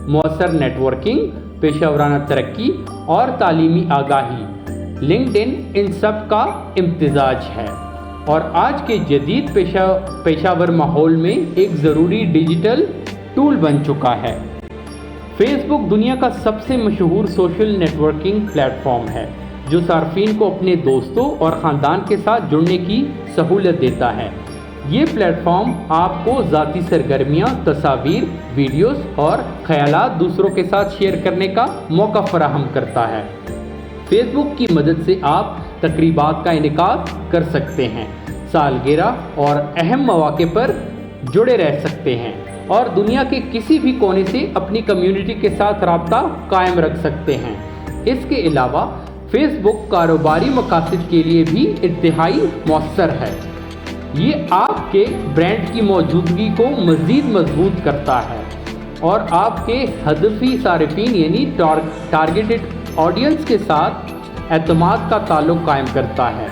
मौसर नेटवर्किंग, पेशा वराना तरक्की और तालीमी आगाही, लिंक्डइन इन सब का इम्तिजाज है और आज के जदीद पेशावर माहौल में एक ज़रूरी डिजिटल टूल बन चुका है। फेसबुक दुनिया का सबसे मशहूर सोशल नेटवर्किंग प्लेटफॉर्म है जो सार्फिन को अपने दोस्तों और ख़ानदान के साथ जुड़ने की सहूलत देता है। ये प्लेटफॉर्म आपको ज़ाती सरगर्मियाँ, तस्वीर, वीडियोस और ख़यालात दूसरों के साथ शेयर करने का मौका फराहम करता है। फेसबुक की मदद से आप तकरीबात का इनेकाद कर सकते हैं, सालगिरह और अहम मौक़े पर जुड़े रह सकते हैं और दुनिया के किसी भी कोने से अपनी कम्युनिटी के साथ राब्ता कायम रख सकते हैं। इसके अलावा फेसबुक कारोबारी मकासद के लिए भी इंतहाई मौसर है। ये आपके ब्रांड की मौजूदगी को मज़ीद मजबूत करता है और आपके हदफी सारिफिन यानी टारगेटेड ऑडियंस के साथ एतमाद का ताल्लुक़ कायम करता है।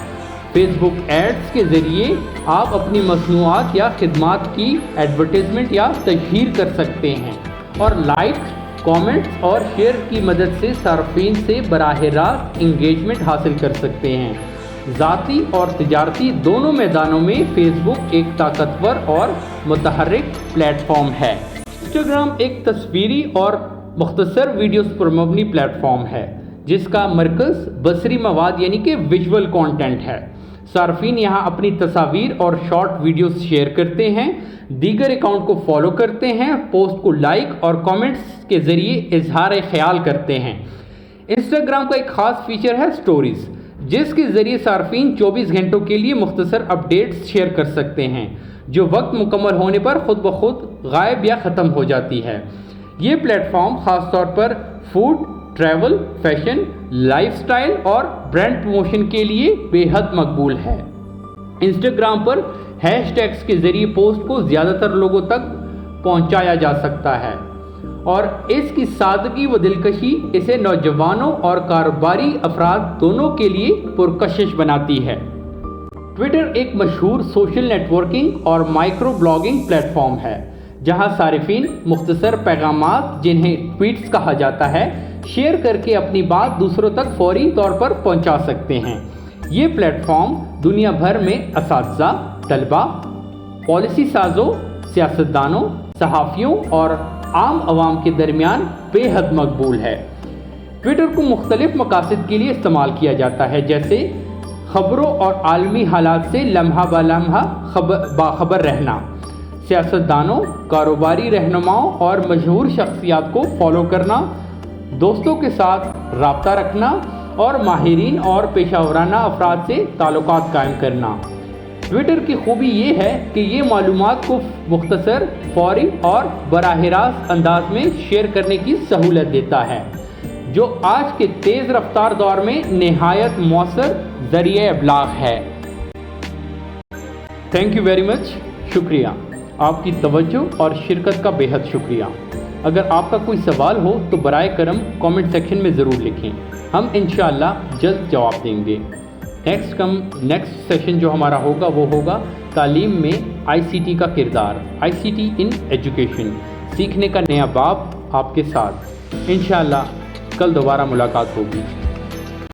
फेसबुक एड्स के ज़रिए आप अपनी मसनूआत या खिदमात की एडवर्टाइजमेंट या तशहीर कर सकते हैं और लाइक, कमेंट्स और शेयर की मदद से सार्फिन से बराह रास्त इंगेजमेंट हासिल कर सकते हैं। ज़ाती और तिजारती दोनों मैदानों में फेसबुक एक ताकतवर और मुतहर्रिक प्लेटफॉर्म है। इंस्टाग्राम एक तस्वीरी और मुख्तसर वीडियोस पर मबनी प्लेटफॉर्म है जिसका मरकज़ बसरी मवाद यानी कि विजुअल कंटेंट है। सार्फिन यहाँ अपनी तस्वीर और शॉर्ट वीडियोस शेयर करते हैं, दीगर अकाउंट को फॉलो करते हैं, पोस्ट को लाइक और कमेंट्स के ज़रिए इजहार ख्याल करते हैं। इंस्टाग्राम का एक ख़ास फीचर है स्टोरीज़, जिसके ज़रिए सार्फिन 24 घंटों के लिए मुख्तसर अपडेट्स शेयर कर सकते हैं जो वक्त मुकम्मल होने पर ख़ुद ब खुद गायब या ख़त्म हो जाती है। ये प्लेटफॉर्म ख़ास तौर पर फूड, ट्रैवल, फैशन, लाइफस्टाइल और ब्रांड प्रमोशन के लिए बेहद मकबूल है। इंस्टाग्राम पर हैशटैग्स के ज़रिए पोस्ट को ज़्यादातर लोगों तक पहुंचाया जा सकता है और इसकी सादगी व दिलकशी इसे नौजवानों और कारोबारी अफराद दोनों के लिए पुरकशिश बनाती है। ट्विटर एक मशहूर सोशल नेटवर्किंग और माइक्रो ब्लॉगिंग प्लेटफॉर्म है जहां सारिफिन मुख्तसर पैगामात, जिन्हें ट्वीट्स कहा जाता है, शेयर करके अपनी बात दूसरों तक फौरी तौर पर पहुंचा सकते हैं। ये प्लेटफॉर्म दुनिया भर में असातिज़ा, तलबा, पॉलिसी साज़ों, सियासतदानों, सहाफ़ियों और आम आवाम के दरमियान बेहद मकबूल है। ट्विटर को मुख्तलिफ मकासद के लिए इस्तेमाल किया जाता है, जैसे ख़बरों और आलमी हालात से लम्हा ब लम्हा बाखबर रहना, सियासतदानों, कारोबारी रहनुमाओं और मशहूर शख्सियात को फॉलो करना, दोस्तों के साथ राब्ता रखना اور ماہرین اور پیشہ ورانہ افراد سے تعلقات قائم کرنا۔ ٹویٹر کی خوبی یہ ہے کہ یہ معلومات کو مختصر، فوری اور براہ راست انداز میں شیئر کرنے کی سہولت دیتا ہے، جو آج کے تیز رفتار دور میں نہایت مؤثر ذریعہ ابلاغ ہے۔ تھینک یو ویری مچ، شکریہ، آپ کی توجہ اور شرکت کا بے حد شکریہ۔ اگر آپ کا کوئی سوال ہو تو برائے کرم کامنٹ سیکشن میں ضرور لکھیں، ہم انشاءاللہ جلد جواب دیں گے۔ نیکسٹ سیشن جو ہمارا ہوگا وہ ہوگا تعلیم میں آئی سی ٹی کا کردار، آئی سی ٹی ان ایجوکیشن، سیکھنے کا نیا باب آپ کے ساتھ۔ انشاءاللہ کل دوبارہ ملاقات ہوگی۔